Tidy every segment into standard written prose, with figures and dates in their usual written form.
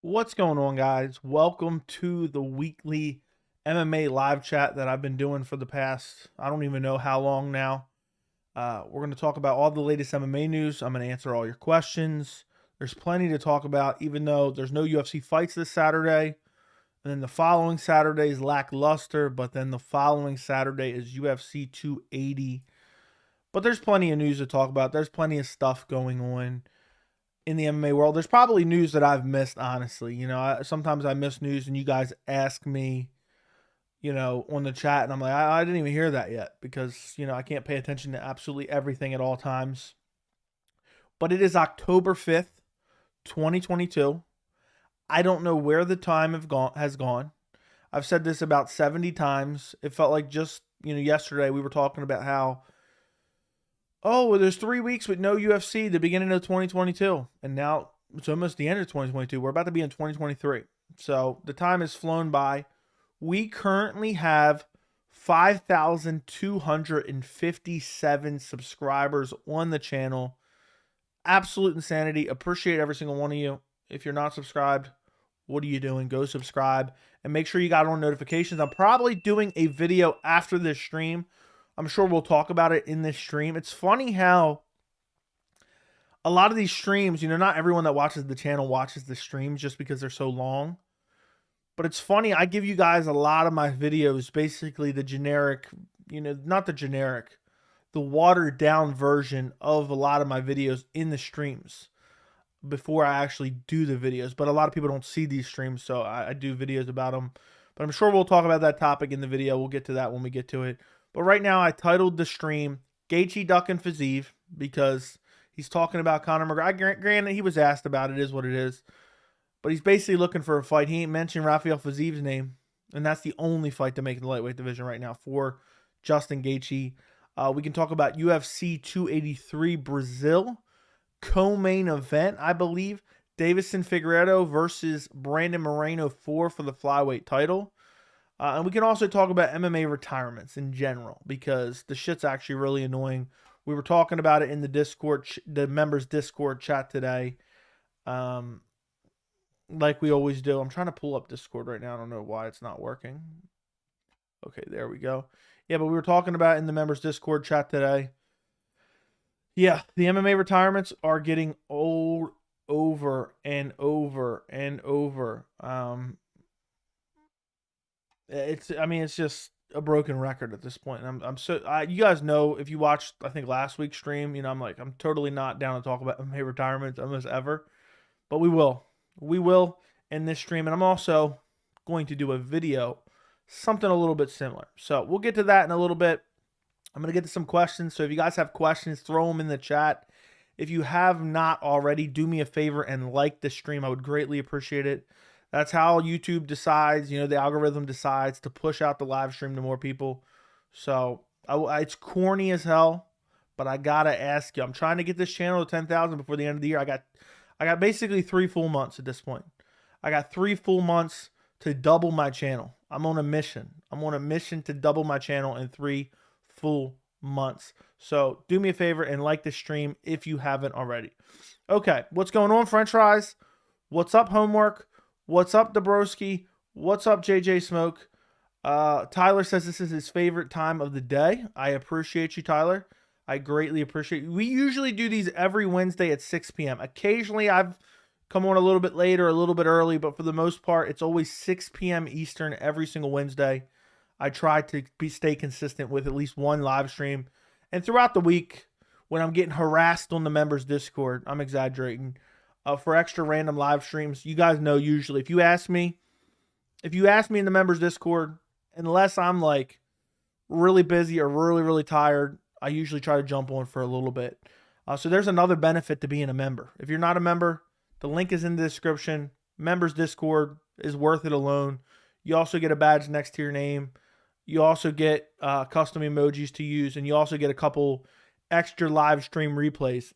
What's going on, guys? Welcome to the weekly MMA live chat that I've been doing for the past, I don't even know how long now. We're going to talk about all the latest MMA news. I'm going to answer all your questions. There's plenty to talk about, even though there's no UFC fights this Saturday. And then the following Saturday is lackluster, but then the following Saturday is UFC 280. But there's plenty of news to talk about. There's plenty of stuff going on in the MMA world. There's probably news that I've missed, honestly. Sometimes I miss news and you guys ask me, on the chat, and I'm like, I didn't even hear that yet because, I can't pay attention to absolutely everything at all times. But it is October 5th, 2022. I don't know where the time has gone. I've said this about 70 times. It felt like just, yesterday we were talking about how, well, there's 3 weeks with no UFC, the beginning of 2022. And now it's almost the end of 2022. We're about to be in 2023. So the time has flown by. We currently have 5,257 subscribers on the channel. Absolute insanity. Appreciate every single one of you. If you're not subscribed, what are you doing? Go subscribe and make sure you got on notifications. I'm probably doing a video after this stream. I'm sure we'll talk about it in this stream. It's funny how a lot of these streams, not everyone that watches the channel watches the streams just because they're so long. But it's funny, I give you guys a lot of my videos, basically the generic, not the generic, the watered down version of a lot of my videos in the streams before I actually do the videos. But a lot of people don't see these streams, so I do videos about them. But I'm sure we'll talk about that topic in the video. We'll get to that when we get to it. But right now, I titled the stream Gaethje ducking Fiziev because he's talking about Conor McGregor. Granted, he was asked about it, is what it is. But he's basically looking for a fight. He ain't mentioned Rafael Fiziev's name. And that's the only fight to make in the lightweight division right now for Justin Gaethje. We can talk about UFC 283 Brazil. Co-main event, I believe. Deiveson Figueiredo versus Brandon Moreno for the flyweight title. And we can also talk about MMA retirements in general because the shit's actually really annoying. We were talking about it in the Discord, the members Discord chat today, like we always do. I'm trying to pull up Discord right now. I don't know why it's not working. Okay, there we go. Yeah, but we were talking about it in the members Discord chat today. Yeah, the MMA retirements are getting old over and over and over. It's just a broken record at this point. And you guys know, if you watched, I think, last week's stream, I'm totally not down to talk about MMA retirements almost ever, but we will in this stream. And I'm also going to do a video, something a little bit similar. So we'll get to that in a little bit. I'm going to get to some questions. So if you guys have questions, throw them in the chat. If you have not already, do me a favor and like the stream. I would greatly appreciate it. That's how YouTube decides, the algorithm decides to push out the live stream to more people. So it's corny as hell, but I got to ask you. I'm trying to get this channel to 10,000 before the end of the year. I got basically 3 full months at this point. I got 3 full months to double my channel. I'm on a mission. I'm on a mission to double my channel in 3 full months. So do me a favor and like the stream if you haven't already. Okay, what's going on, French fries? What's up, homework? What's up, Dabrowski? What's up, JJ Smoke? Tyler says this is his favorite time of the day. I appreciate you, Tyler. I greatly appreciate you. We usually do these every Wednesday at 6 p.m. Occasionally, I've come on a little bit later, a little bit early, but for the most part, it's always 6 p.m. Eastern every single Wednesday. I try to stay consistent with at least one live stream. And throughout the week, when I'm getting harassed on the members Discord, I'm exaggerating, for extra random live streams. You guys know usually if you ask me in the members Discord, unless I'm like really busy or really, really tired, I usually try to jump on for a little bit. So there's another benefit to being a member. If you're not a member, the link is in the description. Members Discord is worth it alone. You also get a badge next to your name. You also get custom emojis to use, and you also get a couple extra live stream replays.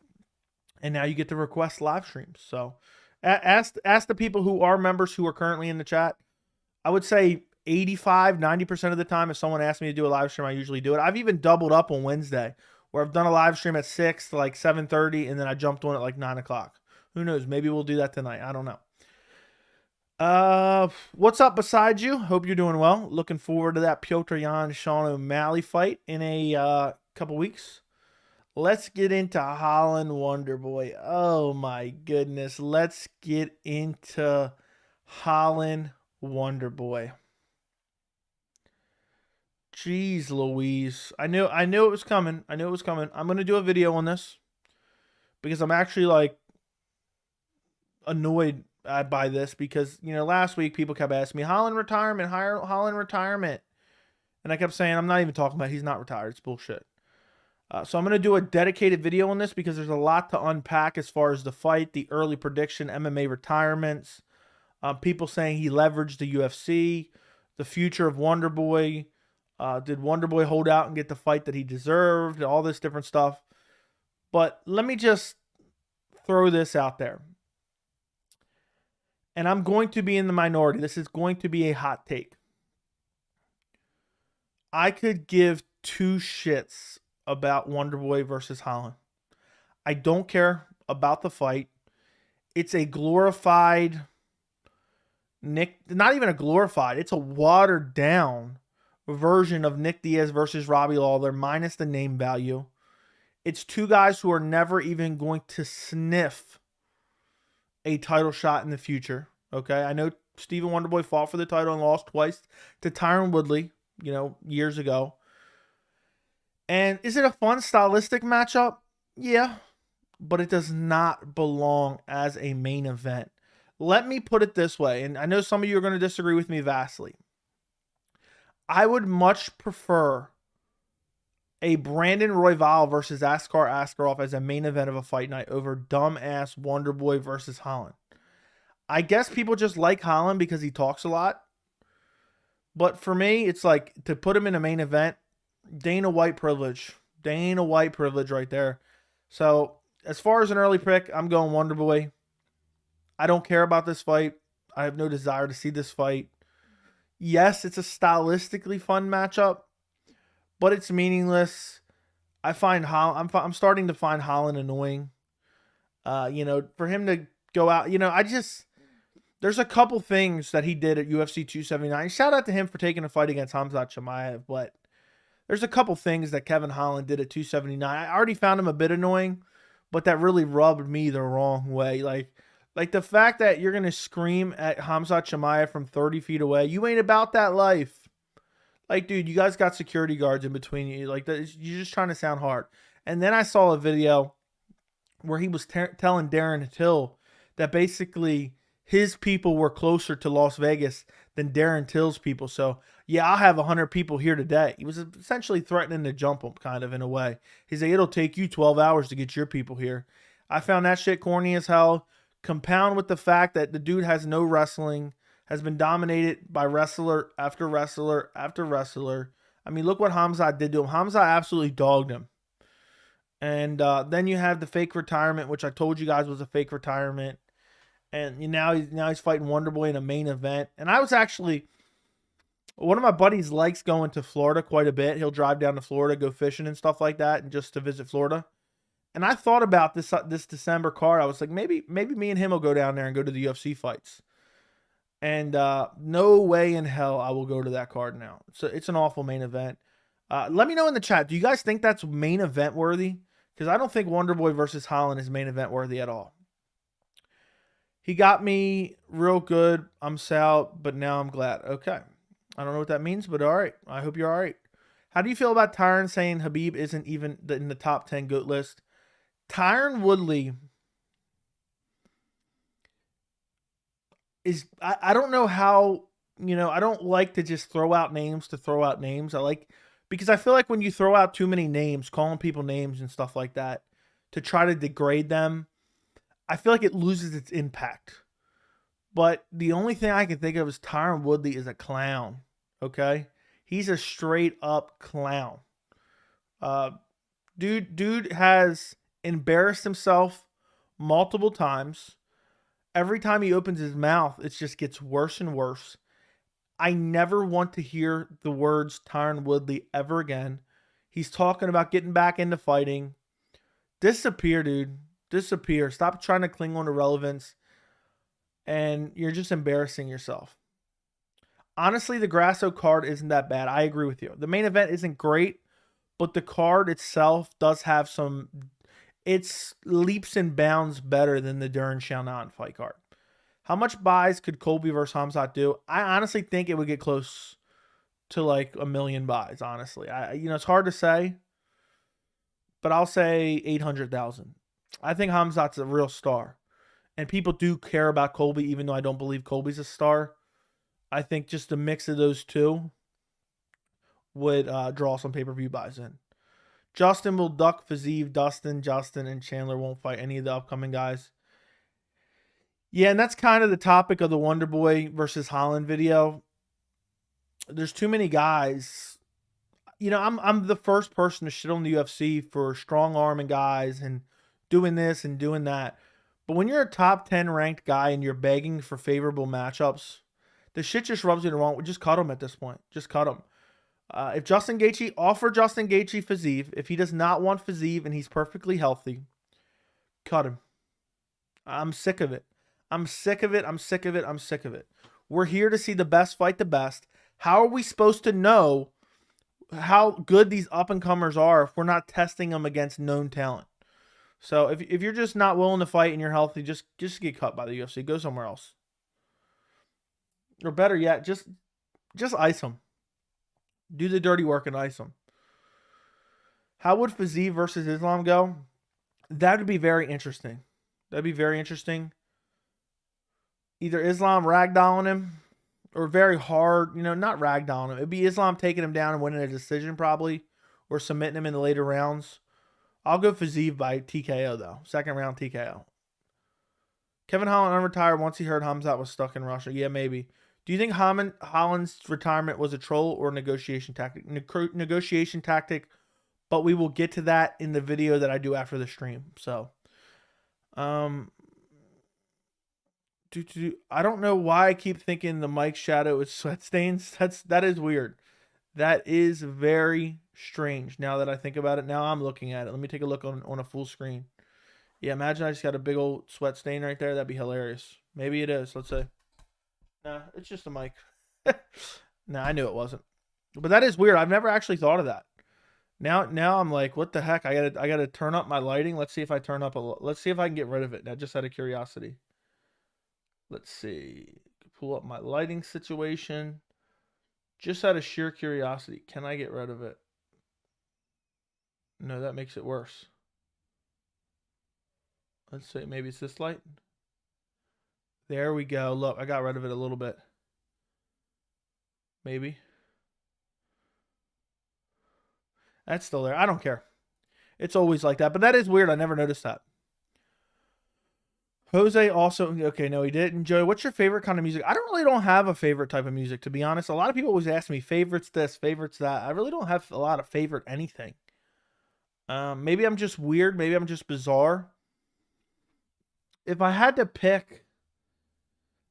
And now you get to request live streams. So ask the people who are members who are currently in the chat. I would say 85, 90% of the time, if someone asks me to do a live stream, I usually do it. I've even doubled up on Wednesday, where I've done a live stream at 6 to like 7:30, and then I jumped on at like 9 o'clock. Who knows? Maybe we'll do that tonight. I don't know. What's up beside you? Hope you're doing well. Looking forward to that Piotr Jan Sean O'Malley fight in a couple weeks. Let's get into Holland Wonderboy. Oh my goodness. Let's get into Holland Wonderboy. Jeez Louise. I knew it was coming. I knew it was coming. I'm gonna do a video on this because I'm actually like annoyed by this because, last week people kept asking me, Holland retirement, Holland retirement. And I kept saying, I'm not even talking about it. He's not retired. It's bullshit. So I'm going to do a dedicated video on this because there's a lot to unpack as far as the fight, the early prediction, MMA retirements, people saying he leveraged the UFC, the future of Wonderboy. Did Wonderboy hold out and get the fight that he deserved? All this different stuff. But let me just throw this out there. And I'm going to be in the minority. This is going to be a hot take. I could give two shits about Wonderboy versus Holland. I don't care about the fight. It's a glorified not even a glorified, it's a watered down version of Nick Diaz versus Robbie Lawler minus the name value. It's two guys who are never even going to sniff a title shot in the future. Okay, I know Stephen Wonderboy fought for the title and lost twice to Tyron Woodley, years ago. And is it a fun stylistic matchup? Yeah, but it does not belong as a main event. Let me put it this way, and I know some of you are going to disagree with me vastly. I would much prefer a Brandon Royval versus Askar Askarov as a main event of a fight night over dumbass Wonderboy versus Holland. I guess people just like Holland because he talks a lot. But for me, it's like to put him in a main event, Dana White privilege. Dana White privilege right there. So as far as an early pick, I'm going Wonderboy. I don't care about this fight. I have no desire to see this fight. Yes, it's a stylistically fun matchup, but it's meaningless. I find I'm starting to find Holland annoying. For him to go out, there's a couple things that he did at UFC 279. Shout out to him for taking a fight against Khamzat Chimaev, but there's a couple things that Kevin Holland did at 279. I already found him a bit annoying, but that really rubbed me the wrong way. Like the fact that you're going to scream at Khamzat Chimaev from 30 feet away, you ain't about that life. Like, dude, you guys got security guards in between you. Like, you're just trying to sound hard. And then I saw a video where he was telling Darren Till that basically his people were closer to Las Vegas than Darren Till's people. So, yeah, I'll have 100 people here today. He was essentially threatening to jump them, kind of, in a way. He's like, it'll take you 12 hours to get your people here. I found that shit corny as hell. Compound with the fact that the dude has no wrestling, has been dominated by wrestler after wrestler after wrestler. I mean, look what Khamzat did to him. Khamzat absolutely dogged him. And then you have the fake retirement, which I told you guys was a fake retirement. And now he's fighting Wonderboy in a main event. And I was actually, one of my buddies likes going to Florida quite a bit. He'll drive down to Florida, go fishing and stuff like that, and just to visit Florida. And I thought about this December card. I was like, maybe me and him will go down there and go to the UFC fights. And no way in hell I will go to that card now. So it's an awful main event. Let me know in the chat. Do you guys think that's main event worthy? Because I don't think Wonderboy versus Holland is main event worthy at all. He got me real good. I'm sad, but now I'm glad. Okay. I don't know what that means, but all right. I hope you're all right. How do you feel about Tyron saying Khabib isn't even in the top 10 GOAT list? Tyron Woodley is, I don't know how, I don't like to just throw out names to throw out names. Because I feel like when you throw out too many names, calling people names and stuff like that to try to degrade them, I feel like it loses its impact. But the only thing I can think of is Tyron Woodley is a clown. Okay? He's a straight up clown. Dude has embarrassed himself multiple times. Every time he opens his mouth, it just gets worse and worse. I never want to hear the words Tyron Woodley ever again. He's talking about getting back into fighting. Disappear, dude. Disappear. Stop trying to cling on to relevance. and you're just embarrassing yourself. Honestly, the Grasso card isn't that bad. I agree with you. The main event isn't great, but the card itself does have some. It's leaps and bounds better than the Dern Xiaonan fight card. How much buys could Colby versus Khamzat do? I honestly think it would get close to like 1 million buys. Honestly, it's hard to say, but I'll say 800,000. I think Khamzat's a real star, and people do care about Colby, even though I don't believe Colby's a star. I think just a mix of those two would draw some pay-per-view buys in. Justin will duck Fiziev, Justin, and Chandler won't fight any of the upcoming guys. Yeah, and that's kind of the topic of the Wonderboy versus Holland video. There's too many guys. I'm the first person to shit on the UFC for strong arming guys and doing this and doing that. But when you're a top 10 ranked guy and you're begging for favorable matchups, the shit just rubs you the wrong way. Just cut him at this point. Just cut him. If Justin Gaethje, offer Justin Gaethje Fiziev. If he does not want Fiziev and he's perfectly healthy, cut him. I'm sick of it. I'm sick of it. We're here to see the best fight the best. How are we supposed to know how good these up-and-comers are if we're not testing them against known talent? So if you're just not willing to fight and you're healthy, just get cut by the UFC. Go somewhere else. Or better yet, just ice them. Do the dirty work and ice them. How would Fiziev versus Islam go? That would be very interesting. That'd be very interesting. Either Islam ragdolling him or very hard, not ragdolling him. It'd be Islam taking him down and winning a decision probably, or submitting him in the later rounds. I'll go Fiziev by TKO though. Second round TKO. Kevin Holland unretired once he heard Khamzat was stuck in Russia. Yeah, maybe. Do you think Holland's retirement was a troll or a negotiation tactic? Negotiation tactic, but we will get to that in the video that I do after the stream. So, I don't know why I keep thinking the mic shadow is sweat stains. That is weird. That is very strange now that I think about it. Now I'm looking at it. Let me take a look on a full screen. Yeah, imagine I just got a big old sweat stain right there. That'd be hilarious. Maybe it is. Let's see. Nah, it's just a mic. Nah, I knew it wasn't. But that is weird. I've never actually thought of that. Now I'm like, what the heck? I gotta turn up my lighting. Let's see if I turn up let's see if I can get rid of it. Now, just out of curiosity. Let's see. Pull up my lighting situation. Just out of sheer curiosity. Can I get rid of it? No, that makes it worse. Let's see. Maybe it's this light. There we go. Look, I got rid of it a little bit. Maybe. That's still there. I don't care. It's always like that. But that is weird. I never noticed that. Jose also, okay, no, he didn't. Joey, what's your favorite kind of music? I don't have a favorite type of music, to be honest. A lot of people always ask me favorites this, favorites that. I really don't have a lot of favorite anything. Maybe I'm just weird. Maybe I'm just bizarre. If I had to pick,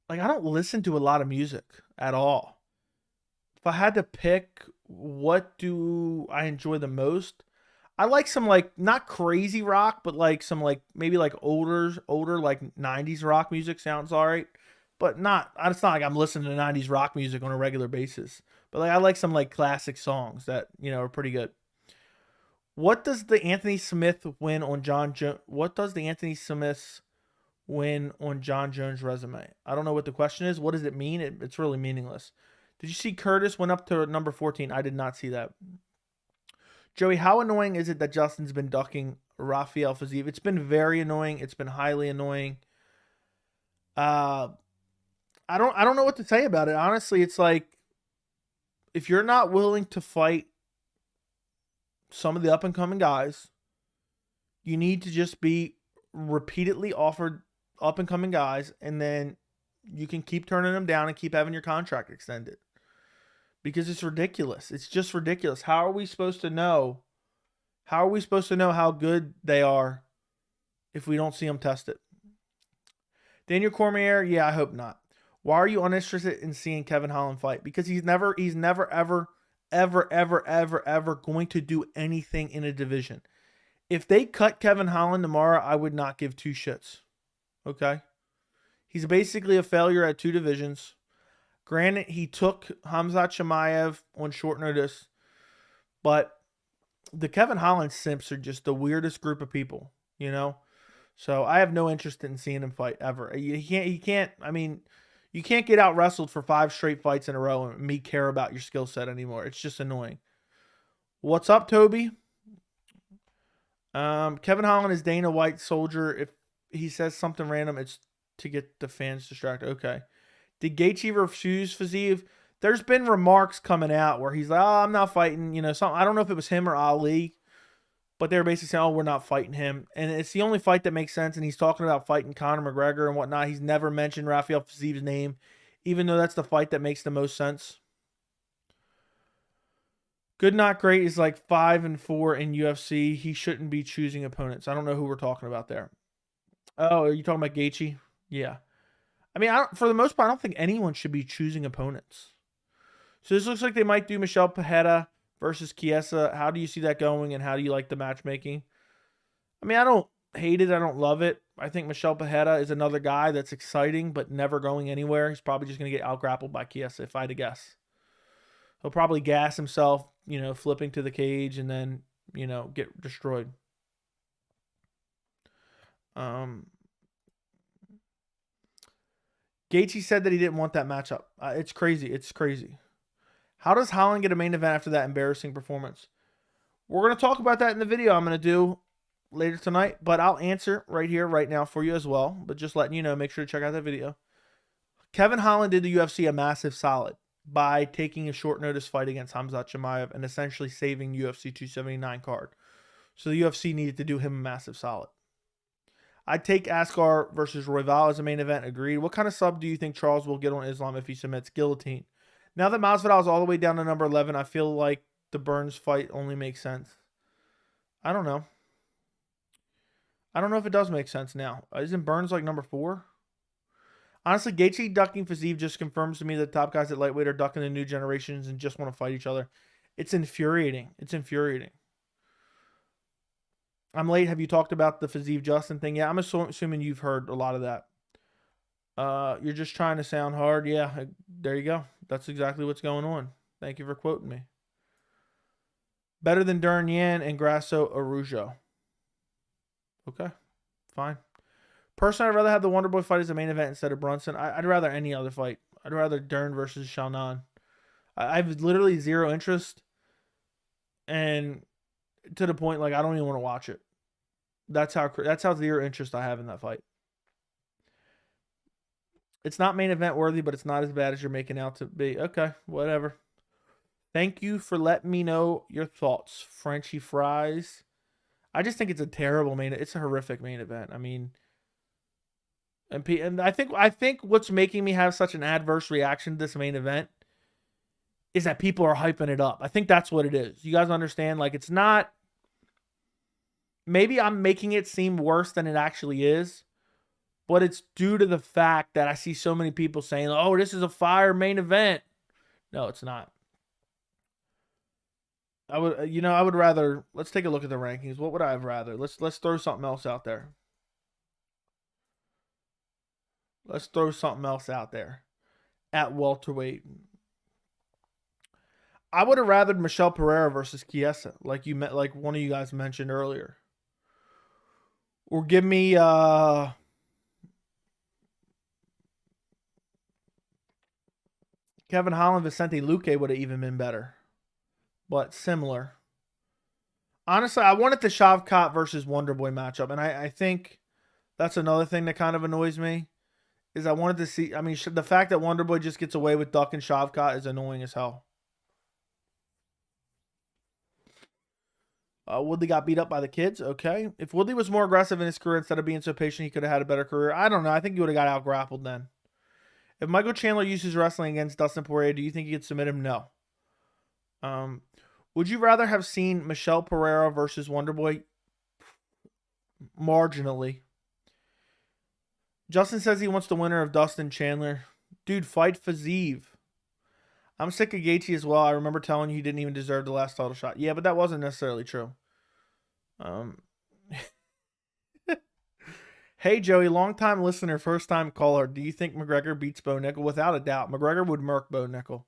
like, I don't listen to a lot of music at all. If I had to pick, what do I enjoy the most? I like some, like, not crazy rock, but like some, like, maybe like older like 90s rock music sounds all right. But it's not like I'm listening to 90s rock music on a regular basis. But like I like some like classic songs that, are pretty good. What does the Anthony Smith win on John Jones? What does the Anthony Smith win on John Jones' resume? I don't know what the question is. What does it mean? It's really meaningless. Did you see Curtis went up to number 14? I did not see that. Joey, how annoying is it that Justin's been ducking Rafael Fiziev? It's been very annoying. It's been highly annoying. I don't know what to say about it. Honestly, it's like, if you're not willing to fight some of the up and coming guys, you need to just be repeatedly offered up and coming guys, and then you can keep turning them down and keep having your contract extended. Because it's ridiculous. It's just ridiculous. How are we supposed to know? How are we supposed to know how good they are if we don't see them tested? Daniel Cormier, yeah, I hope not. Why are you uninterested in seeing Kevin Holland fight? Because he's never ever going to do anything in a division. If they cut Kevin Holland tomorrow, I would not give two shits. Okay? He's basically a failure at 2 divisions. Granted, he took Khamzat Chimaev on short notice, but the Kevin Holland simps are just the weirdest group of people, you know? So I have no interest in seeing him fight ever. He can't, I mean, you can't get out wrestled for 5 straight fights in a row and me care about your skill set anymore. It's just annoying. What's up, Toby? Kevin Holland is Dana White's soldier. If he says something random, it's to get the fans distracted. Okay. Did Gaethje refuse Fiziev? There's been remarks coming out where he's like, "Oh, I'm not fighting." You know, something. I don't know if it was him or Ali, but they're basically saying, "Oh, we're not fighting him," and it's the only fight that makes sense. And he's talking about fighting Conor McGregor and whatnot. He's never mentioned Rafael Fiziev's name, even though that's the fight that makes the most sense. Good Not Great is like 5-4 in UFC. He shouldn't be choosing opponents. I don't know who we're talking about there. Oh, are you talking about Gaethje? Yeah. I mean, for the most part, I don't think anyone should be choosing opponents. So this looks like they might do Michelle Pereira versus Chiesa. How do you see that going, and how do you like the matchmaking? I mean, I don't hate it. I don't love it. I think Michelle Pereira is another guy that's exciting but never going anywhere. He's probably just going to get out-grappled by Chiesa, if I had to guess. He'll probably gas himself, you know, flipping to the cage and then, you know, get destroyed. Gaethje said that he didn't want that matchup. It's crazy. It's crazy. How does Holland get a main event after that embarrassing performance? We're going to talk about that in the video I'm going to do later tonight, but I'll answer right here, right now for you as well. But just letting you know, make sure to check out that video. Kevin Holland did the UFC a massive solid by taking a short notice fight against Khamzat Chimaev and essentially saving UFC 279 card. So the UFC needed to do him a massive solid. I'd take Askar versus Royval as a main event. Agreed. What kind of sub do you think Charles will get on Islam if he submits? Guillotine. Now that Masvidal is all the way down to number 11, I feel like the Burns fight only makes sense. I don't know. I don't know if it does make sense now. Isn't Burns like number 4? Honestly, Gaethje ducking Fiziev just confirms to me that top guys at lightweight are ducking the new generations and just want to fight each other. It's infuriating. It's infuriating. I'm late. Have you talked about the Fiziev Justin thing? Yeah, I'm assuming you've heard a lot of that. You're just trying to sound hard. Yeah, there you go. That's exactly what's going on. Thank you for quoting me. Better than Dern Yan and Grasso Arujo. Okay, fine. Personally, I'd rather have the Wonderboy fight as a main event instead of Brunson. I'd rather any other fight. I'd rather Dern versus Shalnan. I have literally zero interest, and to the point like I don't even want to watch it. That's how zero interest I have in that fight. It's not main event worthy, but it's not as bad as you're making out to be. Okay, whatever. Thank you for letting me know your thoughts, Frenchy Fries. I just think it's a terrible main. It's a horrific main event. I mean, and I think what's making me have such an adverse reaction to this main event is that people are hyping it up. I think that's what it is. You guys understand? Like, it's not. Maybe I'm making it seem worse than it actually is, but it's due to the fact that I see so many people saying, "Oh, this is a fire main event." No, it's not. I would rather. Let's take a look at the rankings. What would I have rather? Let's throw something else out there. Let's throw something else out there. At welterweight, I would have rathered Michelle Pereira versus Chiesa, like one of you guys mentioned earlier. Or give me Kevin Holland, Vicente Luque would have even been better. But similar. Honestly, I wanted the Shavkat versus Wonderboy matchup, and I think that's another thing that kind of annoys me. Is I wanted to see, I mean, the fact that Wonderboy just gets away with ducking Shavkat is annoying as hell. Woodley got beat up by the kids. Okay. If Woodley was more aggressive in his career instead of being so patient, he could have had a better career. I don't know. I think he would have got out-grappled then. If Michael Chandler uses wrestling against Dustin Poirier, do you think he could submit him? No. Would you rather have seen Michelle Pereira versus Wonderboy? Marginally. Justin says he wants the winner of Dustin Chandler. Dude, fight Fiziev. I'm sick of Gaethje as well. I remember telling you he didn't even deserve the last title shot. Yeah, but that wasn't necessarily true. Hey, Joey, long-time listener, first-time caller. Do you think McGregor beats Bo Nickel? Without a doubt. McGregor would murk Bo Nickel.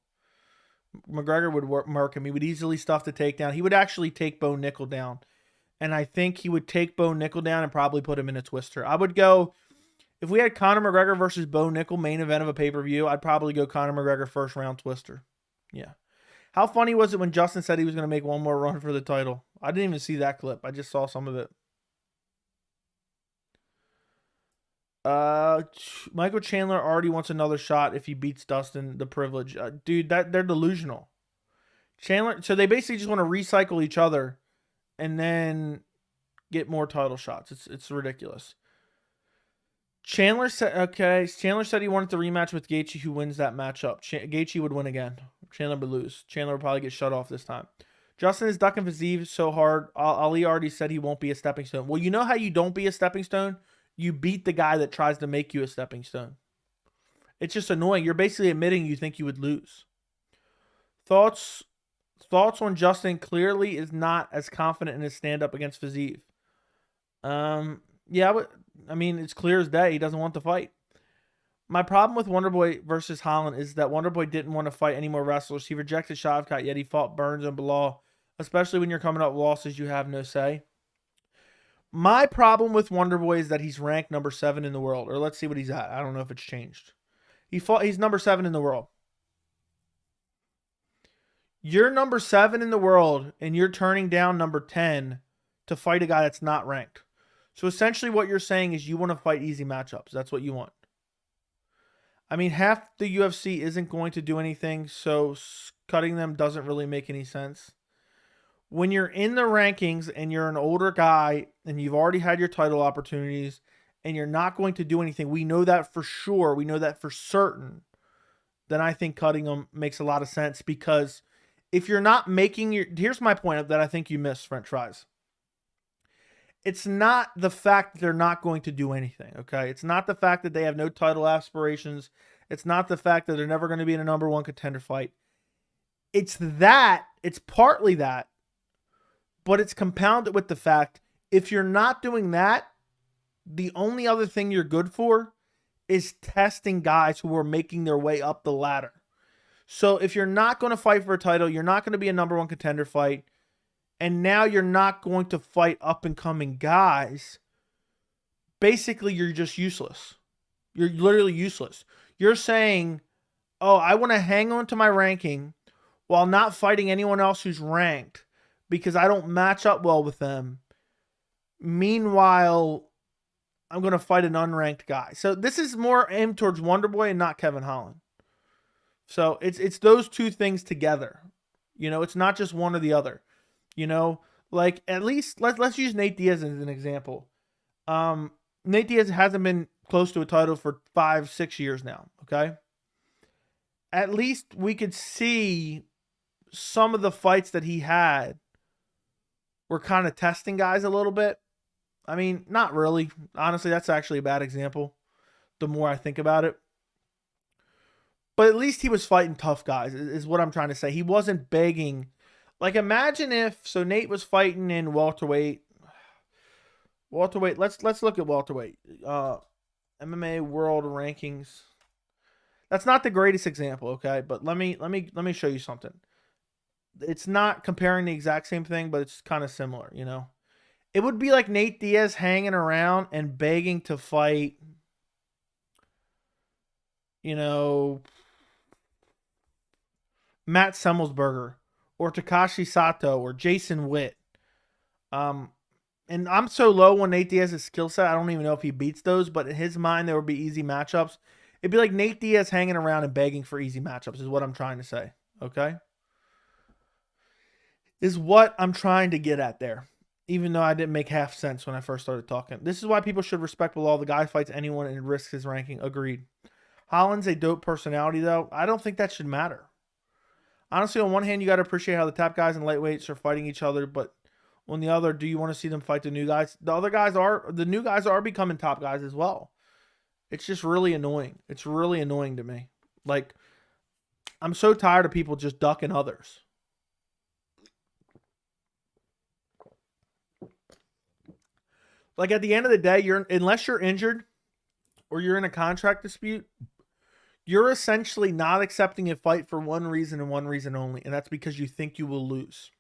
McGregor would murk him. He would easily stuff the takedown. He would actually take Bo Nickel down. And I think he would take Bo Nickel down and probably put him in a twister. I would go, if we had Conor McGregor versus Bo Nickel main event of a pay-per-view, I'd probably go Conor McGregor first round twister. Yeah. How funny was it when Justin said he was going to make one more run for the title? I didn't even see that clip. I just saw some of it. Michael Chandler already wants another shot if he beats Dustin, the privilege. Dude, they're delusional. Chandler, so they basically just want to recycle each other and then get more title shots. It's ridiculous. Chandler said he wanted to rematch with Gaethje, who wins that matchup. Gaethje would win again. Chandler would lose. Chandler would probably get shut off this time. Justin is ducking Fiziev so hard. Ali already said he won't be a stepping stone. Well, you know how you don't be a stepping stone? You beat the guy that tries to make you a stepping stone. It's just annoying. You're basically admitting you think you would lose. Thoughts on Justin? Clearly is not as confident in his stand-up against Fiziev. Yeah, I mean, it's clear as day. He doesn't want to fight. My problem with Wonderboy versus Holland is that Wonderboy didn't want to fight any more wrestlers. He rejected Shavkat, yet he fought Burns and Bilal. Especially when you're coming up with losses, you have no say. My problem with Wonderboy is that he's ranked number 7 in the world. Or let's see what he's at. I don't know if it's changed. He's number 7 in the world. You're number 7 in the world, and you're turning down number 10 to fight a guy that's not ranked. So essentially what you're saying is you want to fight easy matchups. That's what you want. I mean, half the UFC isn't going to do anything, so cutting them doesn't really make any sense. When you're in the rankings and you're an older guy and you've already had your title opportunities and you're not going to do anything, we know that for sure, we know that for certain, then I think cutting them makes a lot of sense, because if you're not making here's my point that I think you missed, French fries. It's not the fact that they're not going to do anything, okay? It's not the fact that they have no title aspirations. It's not the fact that they're never going to be in a number 1 contender fight. It's partly that, but it's compounded with the fact, if you're not doing that, the only other thing you're good for is testing guys who are making their way up the ladder. So if you're not going to fight for a title, you're not going to be a number 1 contender fight, and now you're not going to fight up-and-coming guys, basically you're just useless. You're literally useless. You're saying, oh, I want to hang on to my ranking while not fighting anyone else who's ranked because I don't match up well with them. Meanwhile, I'm going to fight an unranked guy. So this is more aimed towards Wonderboy and not Kevin Holland. So it's those two things together. You know, it's not just one or the other. You know, like at least let's use Nate Diaz as an example. Nate Diaz hasn't been close to a title for 5-6 years now. Okay. At least we could see some of the fights that he had were kind of testing guys a little bit. I mean, not really. Honestly, that's actually a bad example the more I think about it. But at least he was fighting tough guys, is what I'm trying to say. He wasn't begging. Like, imagine if, so Nate was fighting in welterweight. Let's look at welterweight. MMA world rankings. That's not the greatest example, okay? But let me show you something. It's not comparing the exact same thing, but it's kind of similar, you know? It would be like Nate Diaz hanging around and begging to fight, you know, Matt Semmelsberger or Takashi Sato or Jason Witt. And I'm so low on Nate Diaz's skill set, I don't even know if he beats those, but in his mind, there would be easy matchups. It'd be like Nate Diaz hanging around and begging for easy matchups is what I'm trying to say, okay? Is what I'm trying to get at there, even though I didn't make half sense when I first started talking. This is why people should respect Bilal. The guy fights anyone and risks his ranking. Agreed. Holland's a dope personality, though. I don't think that should matter. Honestly, on one hand, you got to appreciate how the top guys and lightweights are fighting each other, but on the other, do you want to see them fight the new guys? The new guys are becoming top guys as well. It's just really annoying. It's really annoying to me. Like, I'm so tired of people just ducking others. Like at the end of the day, unless you're injured or you're in a contract dispute, you're essentially not accepting a fight for one reason and one reason only, and that's because you think you will lose.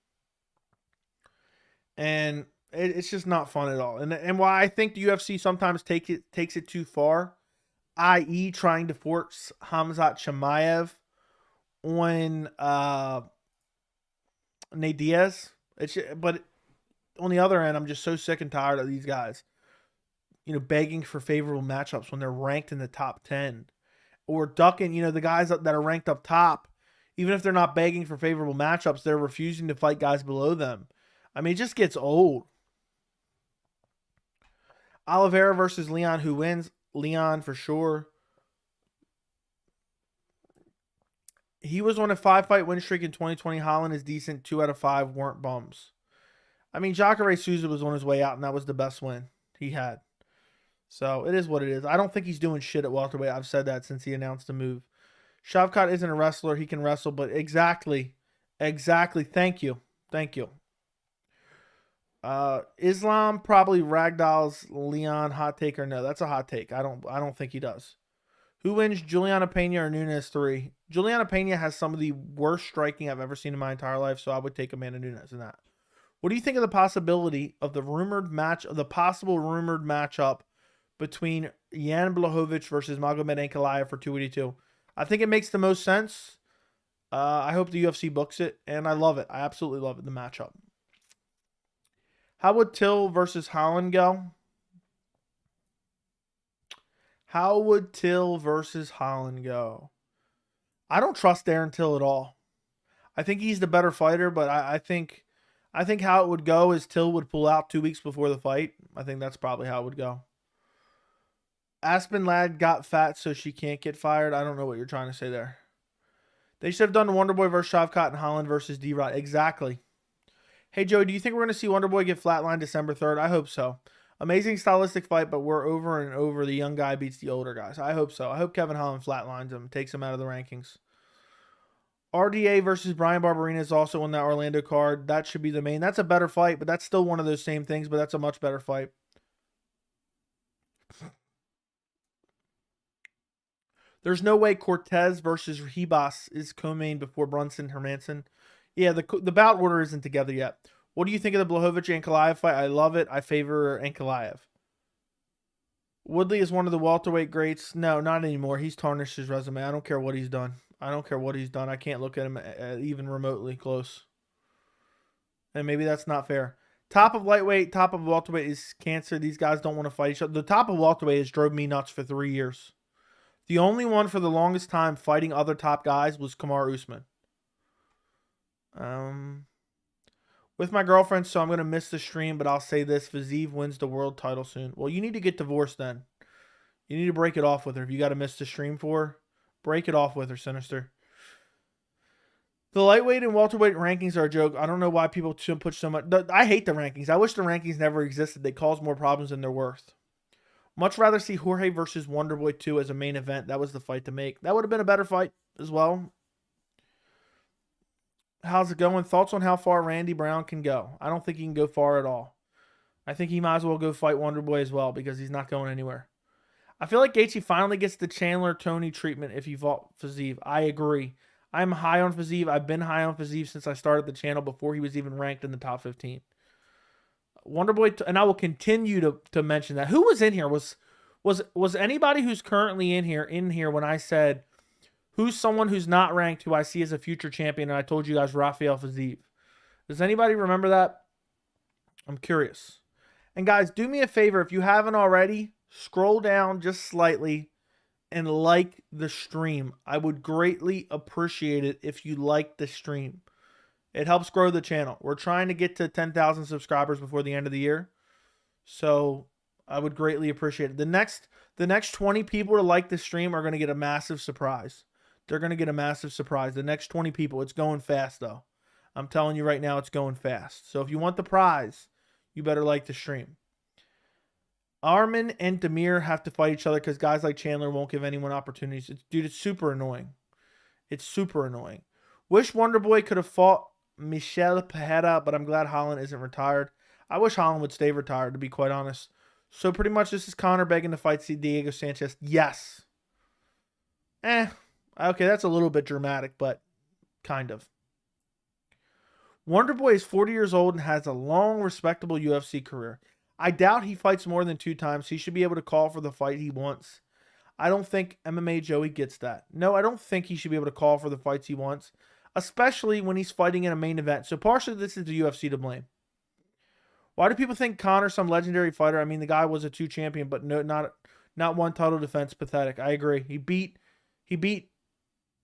And it's just not fun at all. And why I think the UFC sometimes takes it too far, i.e., trying to force Khamzat Chimaev on Nate Diaz. But on the other end, I'm just so sick and tired of these guys, begging for favorable matchups when they're ranked in the top 10, or ducking, the guys that are ranked up top, even if they're not begging for favorable matchups, they're refusing to fight guys below them. I mean, it just gets old. Oliveira versus Leon, who wins? Leon for sure. He was on a 5-fight win streak in 2020. Holland is decent. 2 out of 5 weren't bums. I mean, Jacare Souza was on his way out, and that was the best win he had. So it is what it is. I don't think he's doing shit at welterweight. I've said that since he announced the move. Shavkat isn't a wrestler. He can wrestle, but exactly. Thank you. Islam probably ragdolls Leon. Hot take or no? That's a hot take. I don't think he does. Who wins, Juliana Pena or Nunes 3? Juliana Pena has some of the worst striking I've ever seen in my entire life, so I would take Amanda Nunes in that. What do you think of the possibility of the possible rumored matchup between Jan Blachowicz versus Magomed Ankalaev for 282? I think it makes the most sense. I hope the UFC books it, and I love it. I absolutely love it, the matchup. How would Till versus Holland go? I don't trust Darren Till at all. I think he's the better fighter, but I think how it would go is Till would pull out 2 weeks before the fight. I think that's probably how it would go. Aspen Ladd got fat so she can't get fired. I don't know what you're trying to say there. They should have done Wonderboy versus Shavkat and Holland versus D-Rod. Exactly. Hey, Joey, do you think we're going to see Wonderboy get flatlined December 3rd? I hope so. Amazing stylistic fight, but we're over and over. The young guy beats the older guys. I hope so. I hope Kevin Holland flatlines him, takes him out of the rankings. RDA versus Brian Barberena is also on that Orlando card. That should be the main. That's a better fight, but that's still one of those same things, but that's a much better fight. There's no way Cortez versus Ribas is co-main before Brunson Hermanson. Yeah, the bout order isn't together yet. What do you think of the Blachowicz-Ankalaev fight? I love it. I favor Ankalaev. Woodley is one of the welterweight greats. No, not anymore. He's tarnished his resume. I don't care what he's done. I can't look at him even remotely close. And maybe that's not fair. Top of lightweight, top of welterweight is cancer. These guys don't want to fight each other. The top of welterweight has drove me nuts for 3 years. The only one for the longest time fighting other top guys was Kamaru Usman. With my girlfriend, so I'm going to miss the stream, but I'll say this. Fiziev wins the world title soon. Well, you need to get divorced then. You need to break it off with her. If you got to miss the stream for her, break it off with her, Sinister. The lightweight and welterweight rankings are a joke. I don't know why people put so much. I hate the rankings. I wish the rankings never existed. They cause more problems than they're worth. Much rather see Jorge versus Wonderboy 2 as a main event. That was the fight to make. That would have been a better fight as well. How's it going? Thoughts on how far Randy Brown can go? I don't think he can go far at all. I think he might as well go fight Wonderboy as well because he's not going anywhere. I feel like Gaethje finally gets the Chandler Tony treatment if he fought Fiziev. I agree. I'm high on Fiziev. I've been high on Fiziev since I started the channel before he was even ranked in the top 15. Wonderboy, and I will continue to mention that. Who was in here? Was anybody who's currently in here when I said who's someone who's not ranked who I see as a future champion, and I told you guys Rafael Fiziev. Does anybody remember that? I'm curious. And guys, do me a favor, if you haven't already, scroll down just slightly and like the stream. I would greatly appreciate it if you like the stream. It helps grow the channel. We're trying to get to 10,000 subscribers before the end of the year. So I would greatly appreciate it. The next 20 people to like the stream are going to get a massive surprise. They're going to get a massive surprise. The next 20 people. It's going fast, though. I'm telling you right now, it's going fast. So if you want the prize, you better like the stream. Armin and Demir have to fight each other because guys like Chandler won't give anyone opportunities. Dude, it's super annoying. It's super annoying. Wish Wonderboy could have fought Michel Pereira, but I'm glad Holland isn't retired. I wish Holland would stay retired, to be quite honest. So pretty much this is Conor begging to fight Diego Sanchez. Yes. Okay, that's a little bit dramatic, but kind of. Wonderboy is 40 years old and has a long, respectable UFC career. I doubt he fights more than 2 times. He should be able to call for the fight he wants. I don't think MMA Joey gets that. No, I don't think he should be able to call for the fights he wants, especially when he's fighting in a main event. So partially this is the UFC to blame. Why do people think Conor's some legendary fighter? I mean, the guy was a 2 champion, but no, not 1 title defense. Pathetic. I agree. He beat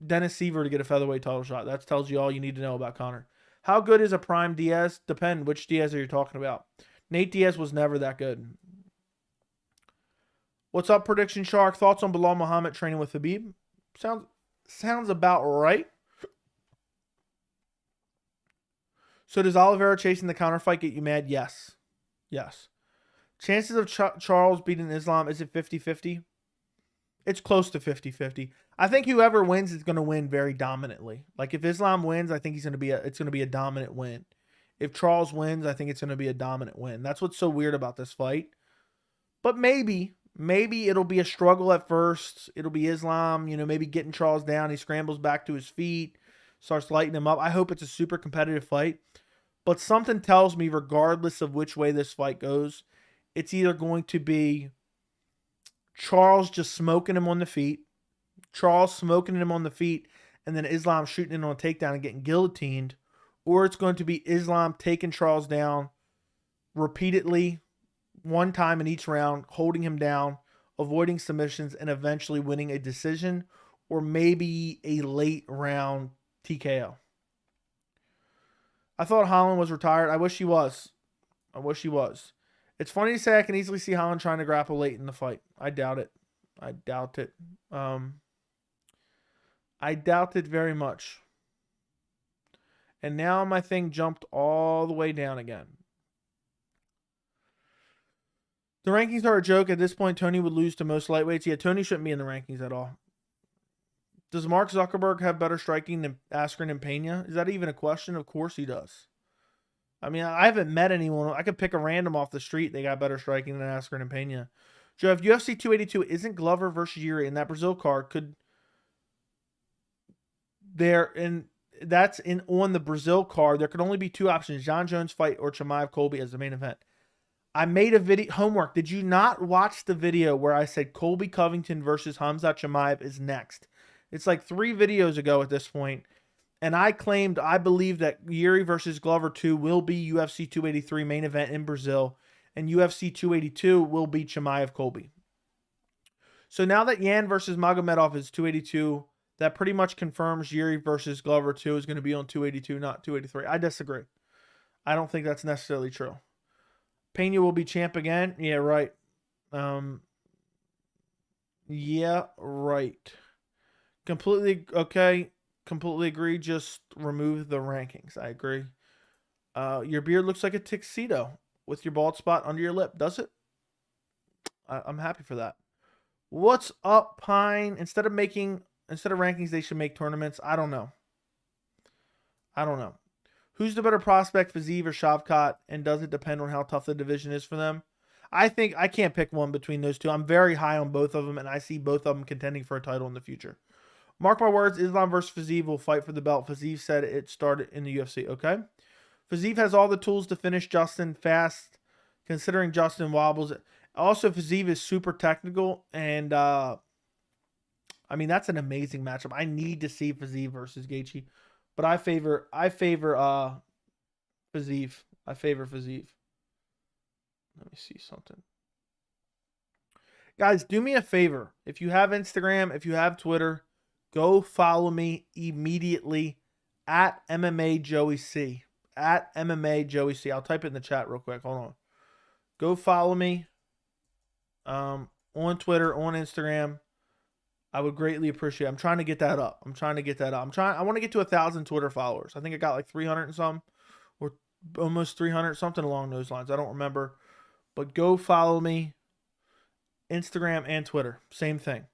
Dennis Seaver to get a featherweight title shot. That tells you all you need to know about Conor. How good is a prime Diaz? Depend which Diaz are you talking about. Nate Diaz was never that good. What's up, Prediction Shark? Thoughts on Bilal Muhammad training with Khabib? Sounds about right. So does Oliveira chasing the Conor fight get you mad? Yes. Yes. Chances of Charles beating Islam, is it 50-50? It's close to 50-50. I think whoever wins is going to win very dominantly. Like if Islam wins, I think it's going to be a dominant win. If Charles wins, I think it's going to be a dominant win. That's what's so weird about this fight. But maybe it'll be a struggle at first. It'll be Islam, maybe getting Charles down. He scrambles back to his feet, starts lighting him up. I hope it's a super competitive fight. But something tells me, regardless of which way this fight goes, it's either going to be Charles just smoking him on the feet, and then Islam shooting him on a takedown and getting guillotined, or it's going to be Islam taking Charles down repeatedly, 1 time in each round, holding him down, avoiding submissions, and eventually winning a decision, or maybe a late round TKO. I thought Holland was retired. I wish he was. It's funny to say I can easily see Holland trying to grapple late in the fight. I doubt it. I doubt it very much. And now my thing jumped all the way down again. The rankings are a joke. At this point, Tony would lose to most lightweights. Yeah, Tony shouldn't be in the rankings at all. Does Mark Zuckerberg have better striking than Askren and Pena? Is that even a question? Of course he does. I mean, I haven't met anyone. I could pick a random off the street. They got better striking than Askren and Pena. Joe, if UFC 282 isn't Glover versus Yuri in that Brazil card, on the Brazil card, there could only be 2 options: John Jones fight or Chimaev Colby as the main event. I made a video homework. Did you not watch the video where I said Colby Covington versus Khamzat Chimaev is next? It's like 3 videos ago at this point. And I believe that Yuri versus Glover 2 will be UFC 283 main event in Brazil. And UFC 282 will be Chimaev Colby. So now that Yan versus Magomedov is 282, that pretty much confirms Yuri versus Glover 2 is going to be on 282, not 283. I disagree. I don't think that's necessarily true. Pena will be champ again. Yeah, right. Yeah, right. Completely okay. Completely agree. Just remove the rankings. I agree. Your beard looks like a tuxedo with your bald spot under your lip. Does it? I'm happy for that. What's up, Pine? Instead of rankings, they should make tournaments. I don't know. Who's the better prospect, Fiziev or Shavkat? And does it depend on how tough the division is for them? I think I can't pick one between those two. I'm very high on both of them, and I see both of them contending for a title in the future. Mark my words, Islam versus Fiziev will fight for the belt. Fiziev said it started in the UFC. Okay. Fiziev has all the tools to finish Justin fast, considering Justin wobbles. Also, Fiziev is super technical, and I mean, that's an amazing matchup. I need to see Fiziev versus Gaethje, but I favor Fiziev. I favor Fiziev. Let me see something. Guys, do me a favor. If you have Instagram, if you have Twitter, go follow me immediately at MMA Joey C. At MMA Joey C. I'll type it in the chat real quick. Hold on. Go follow me on Twitter, on Instagram. I would greatly appreciate it. I'm trying to get that up. I want to get to 1,000 Twitter followers. I think I got like 300 and some, or almost 300, something along those lines. I don't remember. But go follow me. Instagram and Twitter. Same thing.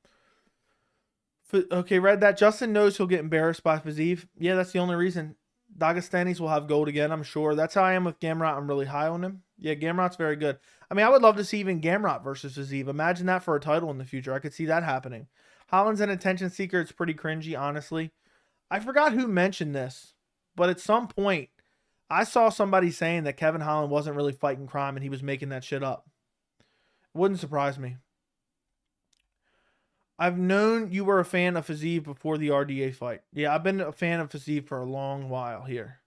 Okay, read that. Justin knows he'll get embarrassed by Fiziev. Yeah, that's the only reason. Dagestanis will have gold again, I'm sure. That's how I am with Gamrot. I'm really high on him. Yeah, Gamrot's very good. I mean, I would love to see even Gamrot versus Fiziev. Imagine that for a title in the future. I could see that happening. Holland's an attention seeker. It's pretty cringy, honestly. I forgot who mentioned this, but at some point, I saw somebody saying that Kevin Holland wasn't really fighting crime and he was making that shit up. Wouldn't surprise me. I've known you were a fan of Fiziev before the RDA fight. Yeah, I've been a fan of Fiziev for a long while here.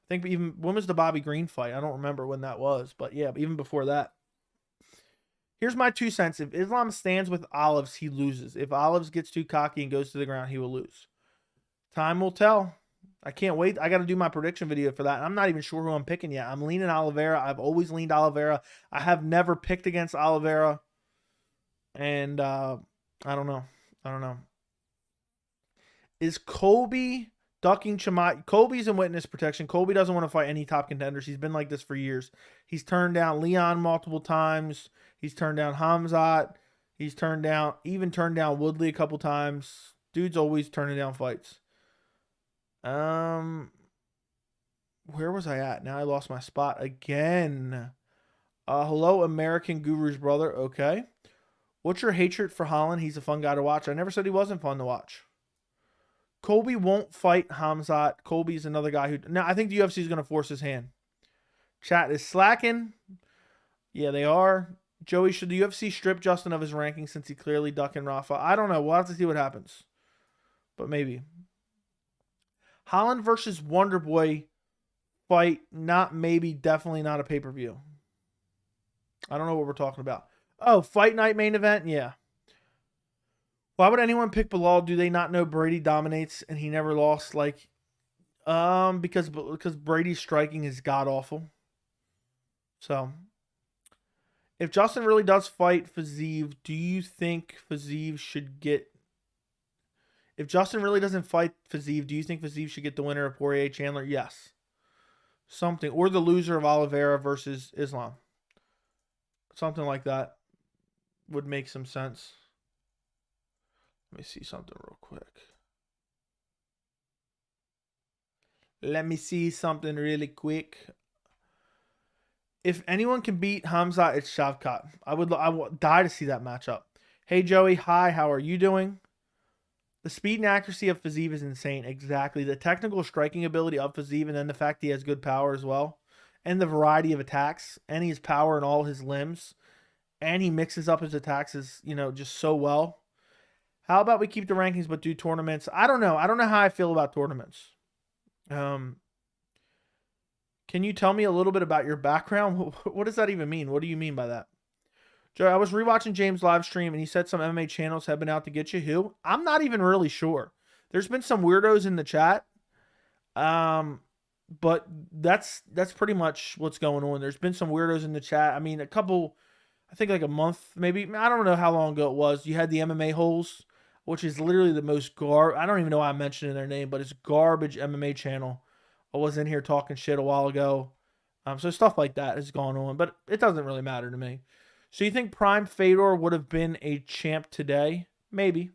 I think even, when was the Bobby Green fight? I don't remember when that was, but yeah, even before that. Here's my 2 cents. If Islam stands with Olives, he loses. If Olives gets too cocky and goes to the ground, he will lose. Time will tell. I can't wait. I got to do my prediction video for that. I'm not even sure who I'm picking yet. I'm leaning Oliveira. I've always leaned Oliveira. I have never picked against Oliveira. And I don't know. Is Colby ducking Chimaev? Colby's in witness protection. Colby doesn't want to fight any top contenders. He's been like this for years. He's turned down Leon multiple times. He's turned down Khamzat. He's even turned down Woodley a couple times. Dude's always turning down fights. Where was I at? Now I lost my spot again. Hello, American Guru's brother. Okay. What's your hatred for Holland? He's a fun guy to watch. I never said he wasn't fun to watch. Colby won't fight Khamzat. Colby's another guy who... Now, I think the UFC is going to force his hand. Chat is slacking. Yeah, they are. Joey, should the UFC strip Justin of his ranking since he clearly ducking Rafa? I don't know. We'll have to see what happens. But maybe. Holland versus Wonderboy fight. Not maybe. Definitely not a pay-per-view. I don't know what we're talking about. Oh, fight night main event? Yeah. Why would anyone pick Bilal? Do they not know Brady dominates and he never lost? Like, because Brady's striking is god-awful. So, if Justin really does fight Fiziev, do you think Fiziev should get... If Justin really doesn't fight Fiziev, do you think Fiziev should get the winner of Poirier Chandler? Yes. Something. Or the loser of Oliveira versus Islam. Something like that would make some sense. Let me see something real quick. If anyone can beat Khamzat, it's Shavkat. I would die to see that matchup. Hey, Joey. Hi, how are you doing? The speed and accuracy of Fiziev is insane. Exactly. The technical striking ability of Fiziev, and then the fact he has good power as well. And the variety of attacks. And his power in all his limbs. And he mixes up his attacks just so well. How about we keep the rankings but do tournaments? I don't know. I don't know how I feel about tournaments. Can you tell me a little bit about your background? What does that even mean? What do you mean by that? Joe, I was rewatching James' live stream and he said some MMA channels have been out to get you. Who? I'm not even really sure. There's been some weirdos in the chat. But that's pretty much what's going on. There's been some weirdos in the chat. I mean, I think like a month, maybe. I don't know how long ago it was. You had the MMA holes, which is literally the most I don't even know why I'm mentioning their name, but it's garbage MMA channel. I was in here talking shit a while ago. So stuff like that is going on, but it doesn't really matter to me. So you think Prime Fedor would have been a champ today? Maybe.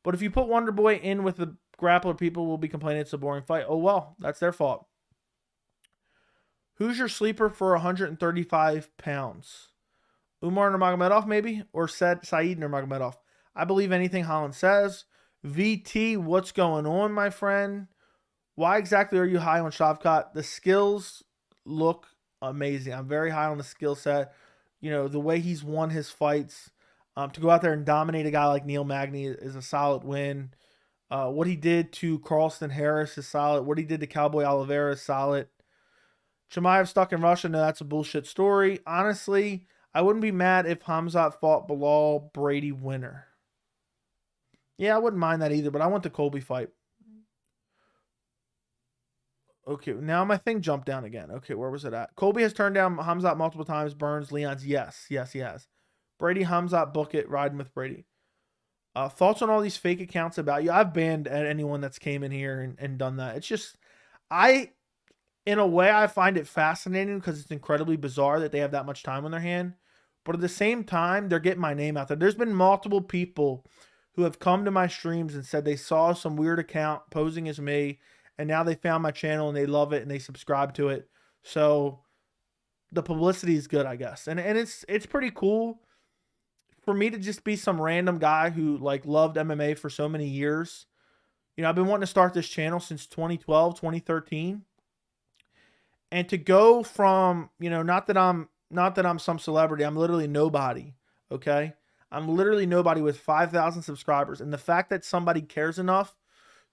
But if you put Wonderboy in with the grappler, people will be complaining it's a boring fight. Oh, well, that's their fault. Who's your sleeper for 135 pounds? Umar Nurmagomedov, maybe? Or Saeed Nurmagomedov? I believe anything Holland says. VT, what's going on, my friend? Why exactly are you high on Shavkat? The skills look amazing. I'm very high on the skill set. The way he's won his fights. To go out there and dominate a guy like Neil Magny is a solid win. What he did to Carlston Harris is solid. What he did to Cowboy Oliveira is solid. Chimaev stuck in Russia. No, that's a bullshit story. Honestly, I wouldn't be mad if Khamzat fought Bilal Brady winner. Yeah, I wouldn't mind that either, but I want the Colby fight. Okay, now my thing jumped down again. Okay, where was it at? Colby has turned down Khamzat multiple times. Burns, Leon's. Yes, he has. Brady, Khamzat, book it. Riding with Brady. Thoughts on all these fake accounts about you? I've banned anyone that's came in here and done that. It's just, in a way, I find it fascinating because it's incredibly bizarre that they have that much time on their hand. But at the same time, they're getting my name out there. There's been multiple people who have come to my streams and said they saw some weird account posing as me, and now they found my channel and they love it and they subscribe to it. So the publicity is good, I guess. And it's pretty cool for me to just be some random guy who like loved MMA for so many years. You know, I've been wanting to start this channel since 2012, 2013. And to go from, you know, not that I'm some celebrity, I'm literally nobody, okay? I'm literally nobody with 5,000 subscribers. And the fact that somebody cares enough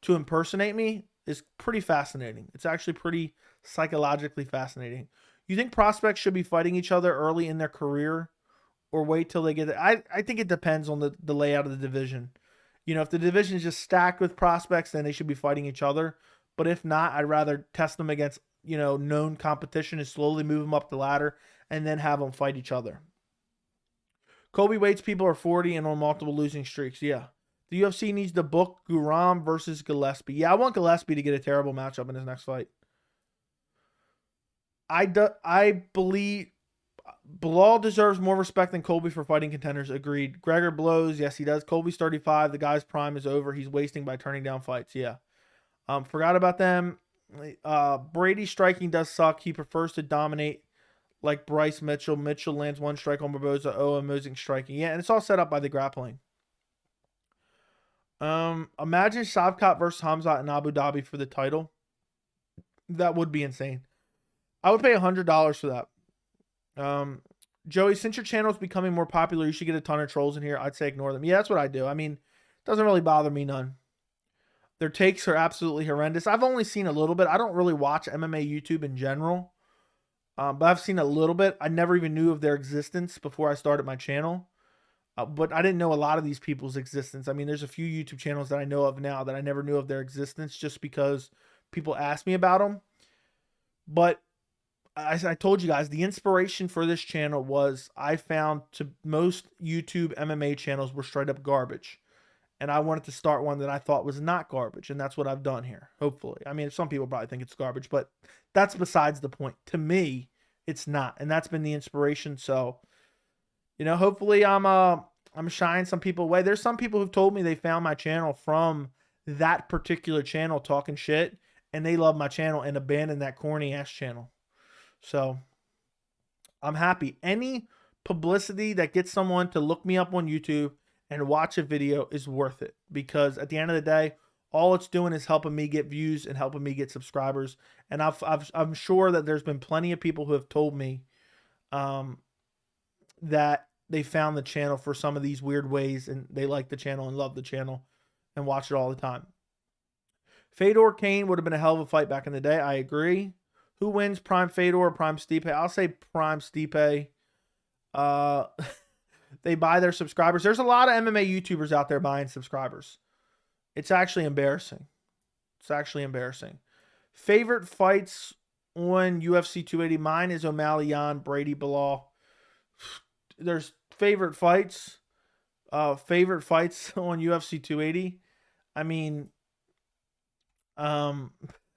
to impersonate me is pretty fascinating. It's actually pretty psychologically fascinating. You think prospects should be fighting each other early in their career or wait till they get there? I think it depends on the layout of the division. You know, if the division is just stacked with prospects, then they should be fighting each other. But if not, I'd rather test them against, you know, known competition and slowly move them up the ladder and then have them fight each other. Colby waits people are 40 and on multiple losing streaks. Yeah. The UFC needs to book Guram versus Gillespie. Yeah, I want Gillespie to get a terrible matchup in his next fight. I believe Bilal deserves more respect than Colby for fighting contenders. Agreed. Gregor blows. Yes, he does. Colby's 35. The guy's prime is over. He's wasting by turning down fights. Yeah. Forgot about them. Brady's striking does suck. He prefers to dominate like Bryce Mitchell. Mitchell lands one strike on Barboza. Oh, amazing striking. Yeah, and it's all set up by the grappling. Imagine Shavkat versus Hamzat in Abu Dhabi for the title. That would be insane. I would pay $100 for that. Joey, since your channel is becoming more popular, you should get a ton of trolls in here. I'd say ignore them. Yeah, that's what I do. I mean, it doesn't really bother me none. Their takes are absolutely horrendous. I've only seen a little bit. I don't really watch MMA YouTube in general. But I've seen a little bit. I never even knew of their existence before I started my channel. But I didn't know a lot of these people's existence. I mean, there's a few YouTube channels that I know of now that I never knew of their existence just because people asked me about them. But as I told you guys, the inspiration for this channel was I found most YouTube MMA channels were straight up garbage. And I wanted to start one that I thought was not garbage. And that's what I've done here, hopefully. I mean, some people probably think it's garbage, but that's besides the point. To me, it's not. And that's been the inspiration. So, you know, hopefully I'm shying some people away. There's some people who've told me they found my channel from that particular channel talking shit. And they love my channel and abandoned that corny ass channel. So, I'm happy. Any publicity that gets someone to look me up on YouTube and watch a video is worth it, because at the end of the day, all it's doing is helping me get views and helping me get subscribers. And I'm sure that there's been plenty of people who have told me that they found the channel for some of these weird ways and they like the channel and love the channel and watch it all the time. Fedor Kane would have been a hell of a fight back in the day. I agree. Who wins, Prime Fedor or Prime Stipe? I'll say Prime Stipe. They buy their subscribers. There's a lot of MMA YouTubers out there buying subscribers. It's actually embarrassing. It's actually embarrassing. Favorite fights on UFC 280. Mine is O'Malley, Yan, Brady, Bilal. There's favorite fights. Favorite fights on UFC 280. I mean,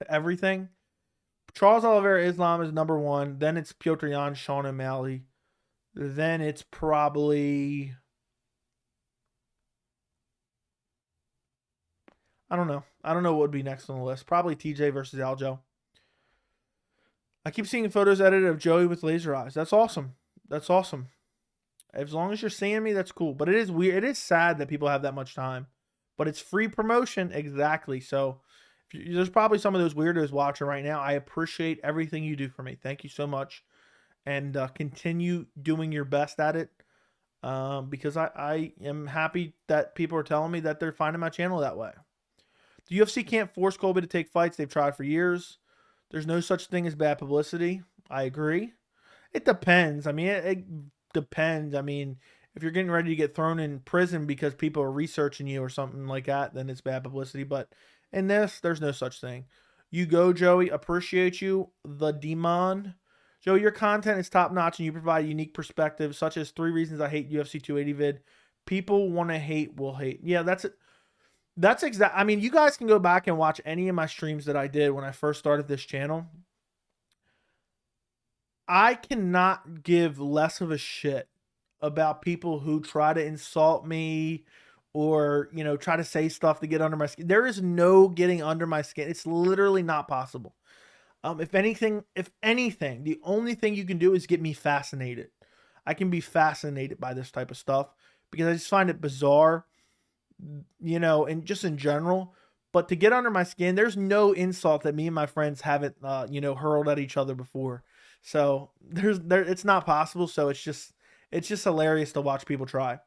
everything. Charles Oliveira Islam is number one. Then it's Petr Yan, Sean O'Malley. Then it's probably, I don't know. I don't know what would be next on the list. Probably TJ versus Aljo. I keep seeing photos edited of Joey with laser eyes. That's awesome. That's awesome. As long as you're seeing me, that's cool. But it is weird. It is sad that people have that much time. But it's free promotion. Exactly. So there's probably some of those weirdos watching right now. I appreciate everything you do for me. Thank you so much. And continue doing your best at it, because I am happy that people are telling me that they're finding my channel that way. The UFC can't force Colby to take fights. They've tried for years. There's no such thing as bad publicity. I agree. It depends. I mean, it depends. I mean, if you're getting ready to get thrown in prison because people are researching you or something like that, then it's bad publicity. But in this, there's no such thing. You go, Joey. Appreciate you. The Demon. Joe, your content is top-notch and you provide a unique perspective, such as 3 reasons I hate UFC 280 vid. People want to hate will hate. Yeah, that's it. That's exact. I mean, you guys can go back and watch any of my streams that I did when I first started this channel. I cannot give less of a shit about people who try to insult me or, you know, try to say stuff to get under my skin. There is no getting under my skin. It's literally not possible. If anything, the only thing you can do is get me fascinated. I can be fascinated by this type of stuff because I just find it bizarre, and just in general. But to get under my skin, there's no insult that me and my friends haven't, hurled at each other before. So it's not possible. So it's just hilarious to watch people try.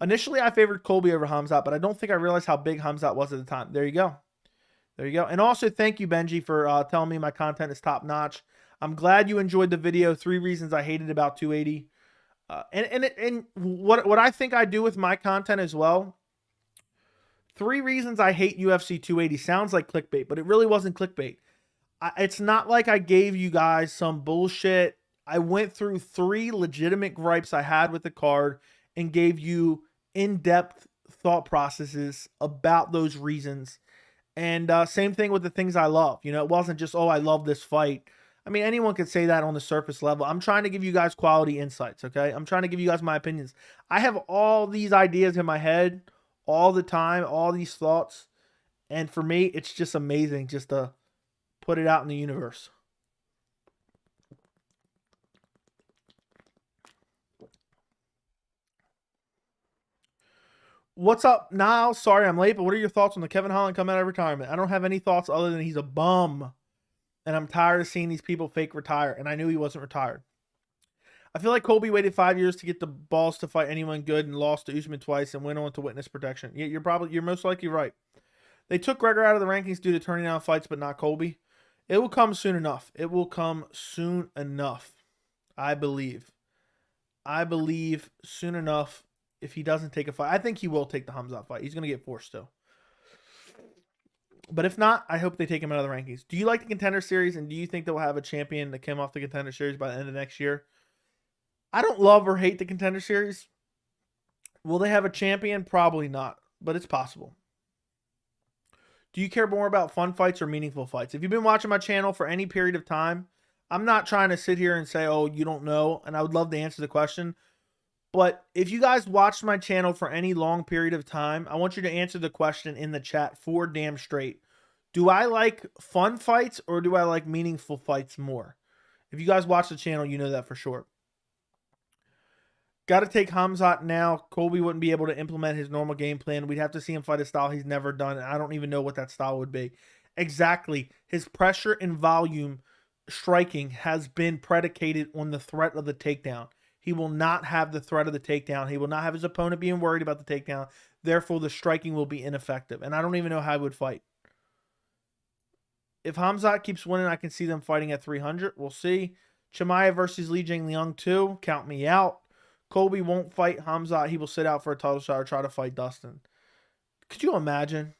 Initially, I favored Colby over Khamzat, but I don't think I realized how big Khamzat was at the time. There you go. There you go. And also, thank you, Benji, for telling me my content is top notch. I'm glad you enjoyed the video. 3 reasons I hated about 280. And what I think I do with my content as well. 3 reasons I hate UFC 280 sounds like clickbait, but it really wasn't clickbait. It's not like I gave you guys some bullshit. I went through 3 legitimate gripes I had with the card and gave you in-depth thought processes about those reasons. And same thing with the things I love. It wasn't just, oh, I love this fight. I mean, anyone could say that on the surface level. I'm trying to give you guys quality insights, okay? I'm trying to give you guys my opinions. I have all these ideas in my head all the time, all these thoughts. And for me, it's just amazing just to put it out in the universe. What's up, Niall? Sorry I'm late, but what are your thoughts on the Kevin Holland coming out of retirement? I don't have any thoughts other than he's a bum. And I'm tired of seeing these people fake retire. And I knew he wasn't retired. I feel like Colby waited 5 years to get the balls to fight anyone good and lost to Usman twice and went on to witness protection. Yeah, you're most likely right. They took Gregor out of the rankings due to turning down fights, but not Colby. It will come soon enough. It will come soon enough. I believe soon enough. If he doesn't take a fight, I think he will take the Khamzat fight. He's going to get forced to. But if not, I hope they take him out of the rankings. Do you like the Contender Series, and do you think they'll have a champion that came off the Contender Series by the end of next year? I don't love or hate the Contender Series. Will they have a champion? Probably not, but it's possible. Do you care more about fun fights or meaningful fights? If you've been watching my channel for any period of time, I'm not trying to sit here and say, oh, you don't know, and I would love to answer the question. But if you guys watched my channel for any long period of time, I want you to answer the question in the chat for damn straight. Do I like fun fights or do I like meaningful fights more? If you guys watch the channel, you know that for sure. Got to take Khamzat now. Colby wouldn't be able to implement his normal game plan. We'd have to see him fight a style he's never done, and I don't even know what that style would be. Exactly. His pressure and volume striking has been predicated on the threat of the takedown. He will not have the threat of the takedown. He will not have his opponent being worried about the takedown. Therefore, the striking will be ineffective. And I don't even know how he would fight. If Khamzat keeps winning, I can see them fighting at 300. We'll see. Chimaev versus Li Jingliang 2. Count me out. Colby won't fight Khamzat. He will sit out for a title shot or try to fight Dustin. Could you imagine?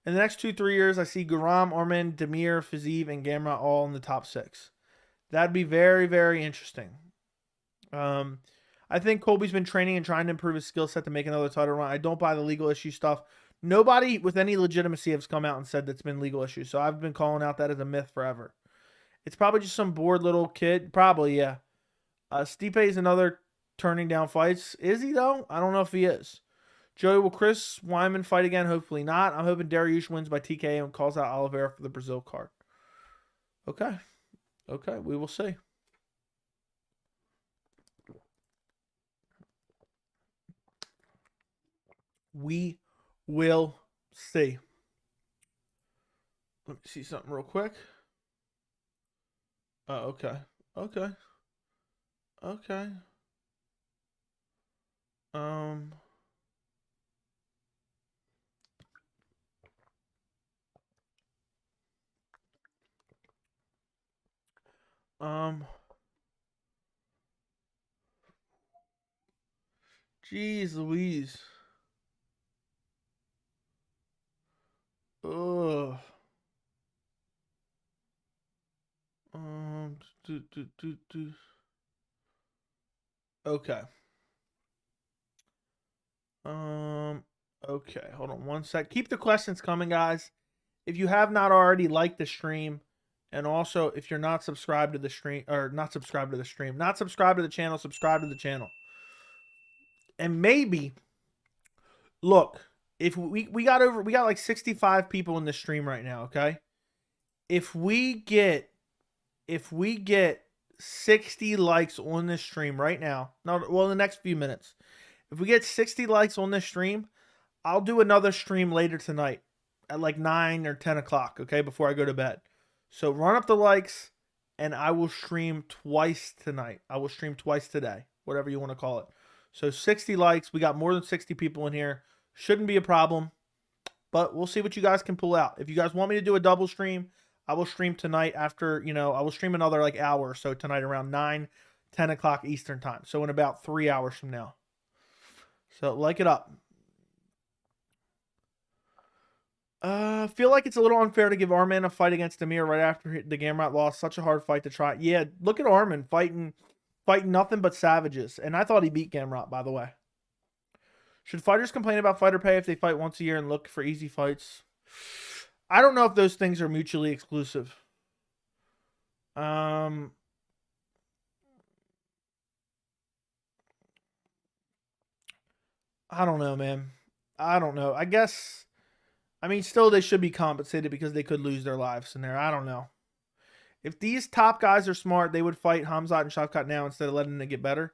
In the next 2-3 years, I see Guram, Orman, Demir, Fiziev, and Gamrot all in the top 6. That'd be very, very interesting. I think Colby's been training and trying to improve his skill set to make another title run. I don't buy the legal issue stuff. Nobody with any legitimacy has come out and said that's been legal issues. So I've been calling out that as a myth forever. It's probably just some bored little kid. Probably, yeah. Stipe is another turning down fights. Is he, though? I don't know if he is. Joey, will Chris Wyman fight again? Hopefully not. I'm hoping Dariush wins by TKO and calls out Oliveira for the Brazil card. Okay. Okay, we will see. We will see. Let me see something real quick. Oh, okay. Okay. Okay. Jeez Louise. Ugh. Okay. Okay. Hold on one sec. Keep the questions coming, guys. If you have not already liked the stream, and also if you're not subscribed to the stream, or not subscribed to the stream, not subscribed to the channel, subscribe to the channel. And maybe, look, if we got like 65 people in the stream right now, okay? If we get if we get 60 likes on this stream right now, in the next few minutes, if we get 60 likes on this stream, I'll do another stream later tonight at like 9 or 10 o'clock, okay, before I go to bed. So run up the likes, and I will stream twice tonight. I will stream twice today, whatever you want to call it. So 60 likes. We got more than 60 people in here. Shouldn't be a problem, but we'll see what you guys can pull out. If you guys want me to do a double stream, I will stream tonight after, I will stream another like hour or so tonight around 9, 10 o'clock Eastern time. So in about 3 hours from now. So like it up. Feel like it's a little unfair to give Arman a fight against Amir right after the Gamrot lost. Such a hard fight to try. Yeah, look at Arman fighting nothing but savages. And I thought he beat Gamrot, by the way. Should fighters complain about fighter pay if they fight once a year and look for easy fights? I don't know if those things are mutually exclusive. I don't know, man. I don't know. I guess, still they should be compensated because they could lose their lives in there. I don't know. If these top guys are smart, they would fight Khamzat and Shavkat now instead of letting them get better.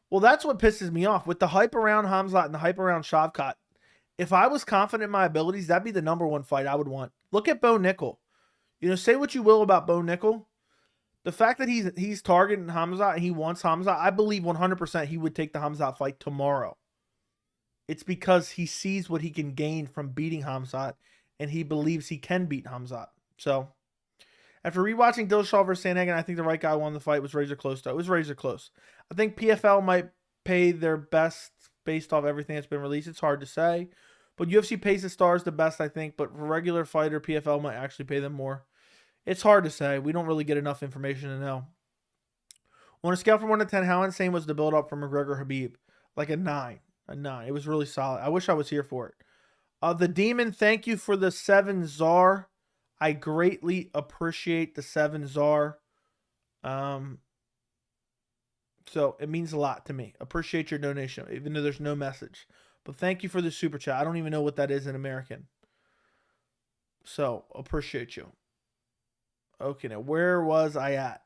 Well, that's what pisses me off. With the hype around Khamzat and the hype around Shavkat, if I was confident in my abilities, that'd be the #1 fight I would want. Look at Bo Nickel. Say what you will about Bo Nickel. The fact that he's targeting Khamzat and he wants Khamzat, I believe 100% he would take the Khamzat fight tomorrow. It's because he sees what he can gain from beating Khamzat, and he believes he can beat Khamzat. So, after rewatching Dillashaw versus Sandhagen, I think the right guy won the fight. Was razor close, though. It was razor close. I think PFL might pay their best based off everything that's been released. It's hard to say. But UFC pays the stars the best, I think. But for regular fighter, PFL might actually pay them more. It's hard to say. We don't really get enough information to know. On a scale from 1 to 10, how insane was the build-up for McGregor Khabib? Like a 9. A 9. It was really solid. I wish I was here for it. The Demon, thank you for the 7 Czar. I greatly appreciate the 7 Czar. So it means a lot to me. Appreciate your donation, even though there's no message. But thank you for the super chat. I don't even know what that is in American. So appreciate you. Okay, now where was I at?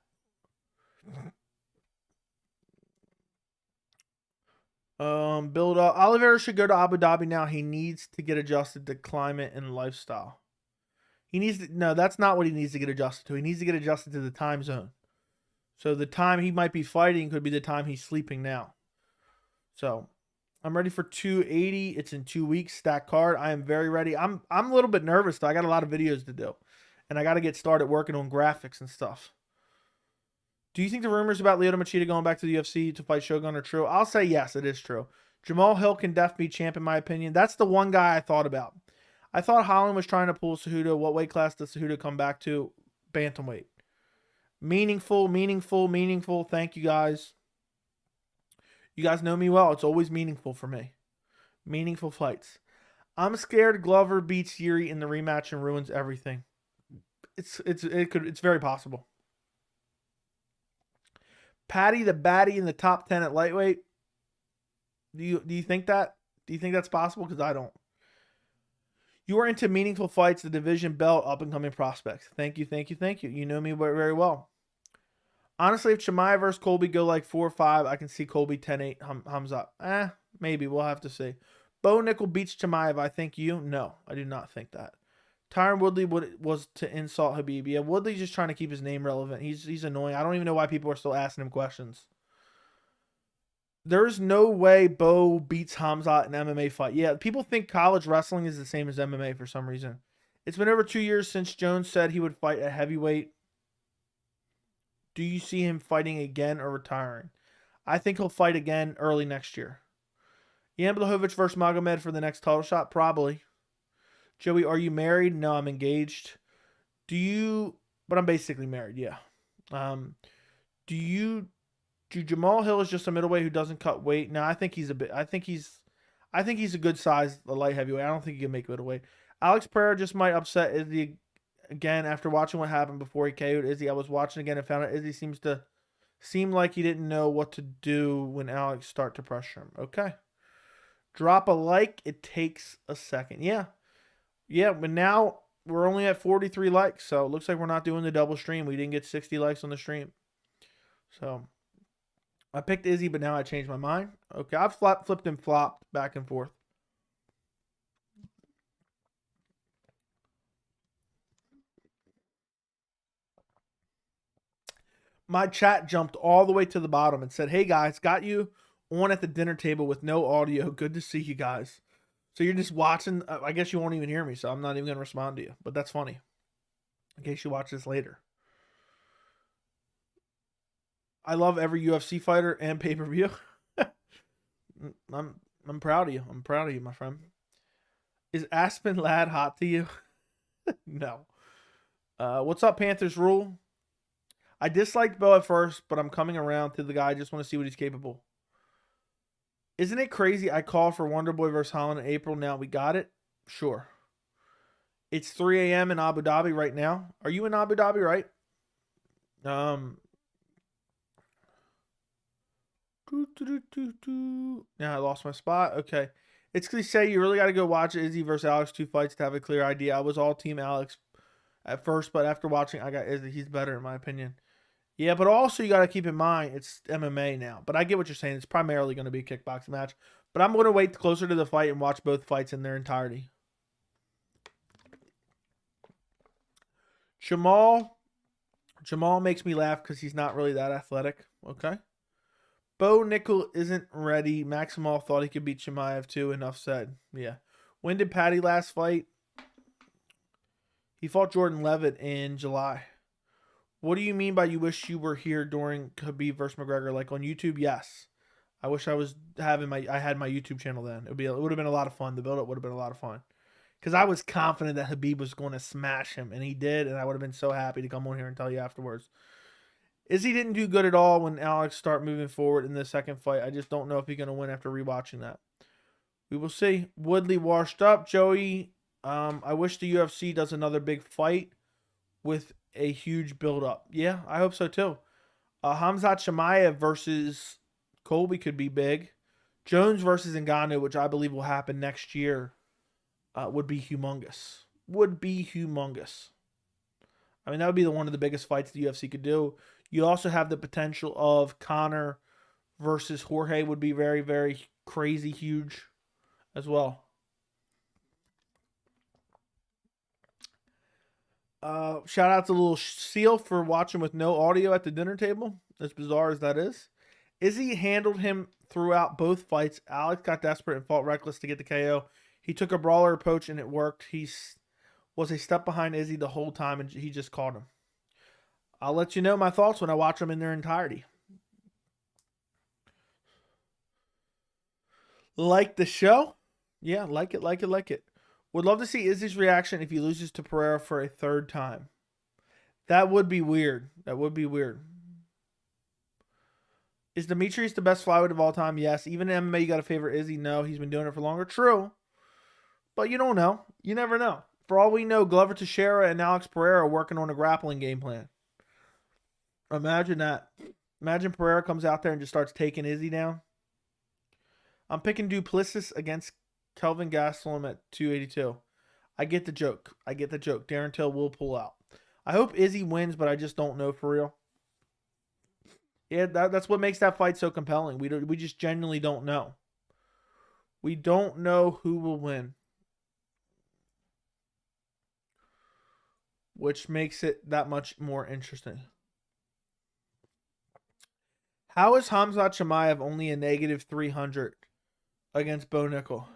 Build up. Oliveira should go to Abu Dhabi now. He needs to get adjusted to climate and lifestyle. No, that's not what he needs to get adjusted to. He needs to get adjusted to the time zone. So the time he might be fighting could be the time he's sleeping now. So I'm ready for 280. It's in 2 weeks. Stack card. I am very ready. I'm a little bit nervous though. I got a lot of videos to do. And I got to get started working on graphics and stuff. Do you think the rumors about Lyoto Machida going back to the UFC to fight Shogun are true? I'll say yes, it is true. Jamal Hill can definitely be champ in my opinion. That's the one guy I thought about. I thought Holland was trying to pull Cejudo. What weight class does Cejudo come back to? Bantamweight. Meaningful. Thank you guys. You guys know me well. It's always meaningful for me. Meaningful fights. I'm scared Glover beats Yuri in the rematch and ruins everything. It's very possible. Patty the Batty in the top 10 at lightweight. Do you think that? Do you think that's possible? Because I don't. You are into meaningful fights, the division belt, up and coming prospects. Thank you. You know me very well. Honestly, if Chimaev versus Colby go like 4-5, I can see Colby 10-8 Khamzat. Maybe. We'll have to see. Bo Nickel beats Chimaev. I think you? No, I do not think that. Tyron Woodley was to insult Khabib. Yeah, Woodley's just trying to keep his name relevant. He's annoying. I don't even know why people are still asking him questions. There's no way Bo beats Khamzat in an MMA fight. Yeah, people think college wrestling is the same as MMA for some reason. It's been over 2 years since Jones said he would fight at heavyweight. Do you see him fighting again or retiring? I think he'll fight again early next year. Jan Blachowicz versus Magomed for the next title shot? Probably. Joey, are you married? No, I'm engaged. But I'm basically married, yeah. Do Jamal Hill is just a middleweight who doesn't cut weight? No, I think he's a good size, a light heavyweight. I don't think he can make middleweight. Alex Pereira just might upset Izzy again after watching what happened before he KO'd Izzy. I was watching again and found out Izzy seemed like he didn't know what to do when Alex start to pressure him. Okay. Drop a like. It takes a second. Yeah. Yeah, but now we're only at 43 likes, so it looks like we're not doing the double stream. We didn't get 60 likes on the stream. So I picked Izzy, but now I changed my mind. Okay, I've flipped and flopped back and forth. My chat jumped all the way to the bottom and said, "Hey guys, got you on at the dinner table with no audio. Good to see you guys." So you're just watching. I guess you won't even hear me, so I'm not even going to respond to you. But that's funny. In case you watch this later. I love every UFC fighter and pay-per-view. I'm proud of you. I'm proud of you, my friend. Is Aspen Ladd hot to you? No. What's up, Panthers Rule? I disliked Bo at first, but I'm coming around to the guy. I just want to see what he's capable. Isn't it crazy? I called for Wonderboy versus Holland in April. Now we got it? Sure. It's 3 a.m. in Abu Dhabi right now. Are you in Abu Dhabi, right? Now I lost my spot. Okay. It's cliche. You really got to go watch Izzy versus Alex 2 fights to have a clear idea. I was all team Alex at first, but after watching, I got Izzy. He's better in my opinion. Yeah, but also you got to keep in mind it's MMA now. But I get what you're saying. It's primarily going to be a kickboxing match. But I'm going to wait closer to the fight and watch both fights in their entirety. Jamal makes me laugh because he's not really that athletic. Okay. Bo Nickel isn't ready. Maximov thought he could beat Chimaev too. Enough said. Yeah. When did Patty last fight? He fought Jordan Levitt in July. What do you mean by you wish you were here during Khabib versus McGregor? Like on YouTube? Yes. I wish I had my YouTube channel then. It would have been a lot of fun. The build-up would have been a lot of fun. Because I was confident that Khabib was going to smash him, and he did, and I would have been so happy to come on here and tell you afterwards. Izzy didn't do good at all when Alex started moving forward in the second fight. I just don't know if he's going to win after rewatching that. We will see. Woodley washed up. Joey, I wish the UFC does another big fight with a huge build-up. Yeah, I hope so too. Khamzat Chimaev versus Colby could be big. Jones versus Ngannou, which I believe will happen next year, would be humongous. I mean, that would be one of the biggest fights the UFC could do. You also have the potential of Conor versus Jorge would be very, very crazy huge as well. Shout out to Little Seal for watching with no audio at the dinner table. As bizarre as that is. Izzy handled him throughout both fights. Alex got desperate and fought reckless to get the KO. He took a brawler approach and it worked. He was a step behind Izzy the whole time and he just caught him. I'll let you know my thoughts when I watch them in their entirety. Like the show? Yeah, like it. Would love to see Izzy's reaction if he loses to Pereira for a third time. That would be weird. Is Demetrius the best flyweight of all time? Yes. Even in MMA, you got to favor Izzy? No. He's been doing it for longer. True. But you don't know. You never know. For all we know, Glover Teixeira and Alex Pereira are working on a grappling game plan. Imagine that. Imagine Pereira comes out there and just starts taking Izzy down. I'm picking Duplessis against Kelvin Gastelum at 282. I get the joke. Darren Till will pull out. I hope Izzy wins, but I just don't know for real. Yeah, that's what makes that fight so compelling. We just genuinely don't know. We don't know who will win. Which makes it that much more interesting. How is Khamzat Chimaev only a negative 300 against Bo Nickel?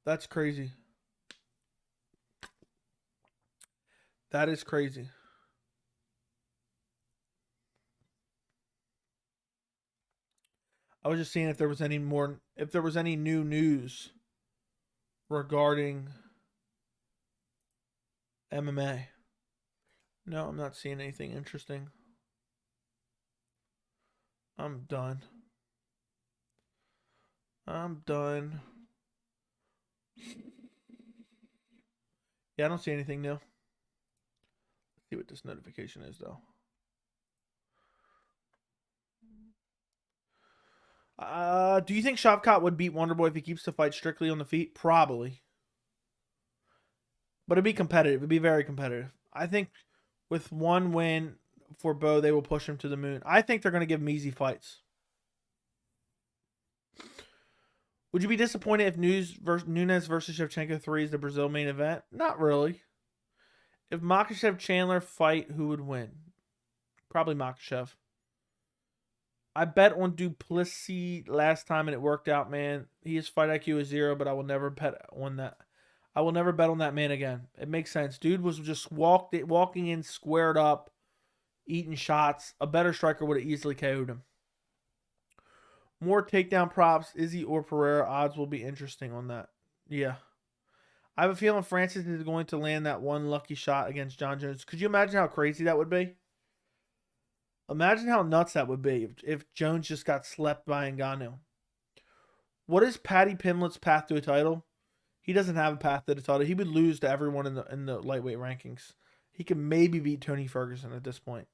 That's crazy. That is crazy. I was just seeing if there was any new news regarding MMA. No, I'm not seeing anything interesting. I'm done. Yeah, I don't see anything new. Let's see what this notification is, though. Do you think Shavkat would beat Wonderboy if he keeps the fight strictly on the feet? Probably. But it'd be competitive. It'd be very competitive. I think with one win for Bo, they will push him to the moon. I think they're going to give him easy fights. Would you be disappointed if Nunes versus Shevchenko 3 is the Brazil main event? Not really. If Makhachev Chandler fight, who would win? Probably Makhachev. I bet on Duplessis last time and it worked out, man. His fight IQ is 0, but I will never bet on that. I will never bet on that man again. It makes sense. Dude was just walking in squared up, eating shots. A better striker would have easily KO'd him. More takedown props, Izzy or Pereira. Odds will be interesting on that. Yeah. I have a feeling Francis is going to land that one lucky shot against John Jones. Could you imagine how crazy that would be? Imagine how nuts that would be if Jones just got slept by Ngannou. What is Paddy Pimblett's path to a title? He doesn't have a path to the title. He would lose to everyone in the lightweight rankings. He could maybe beat Tony Ferguson at this point.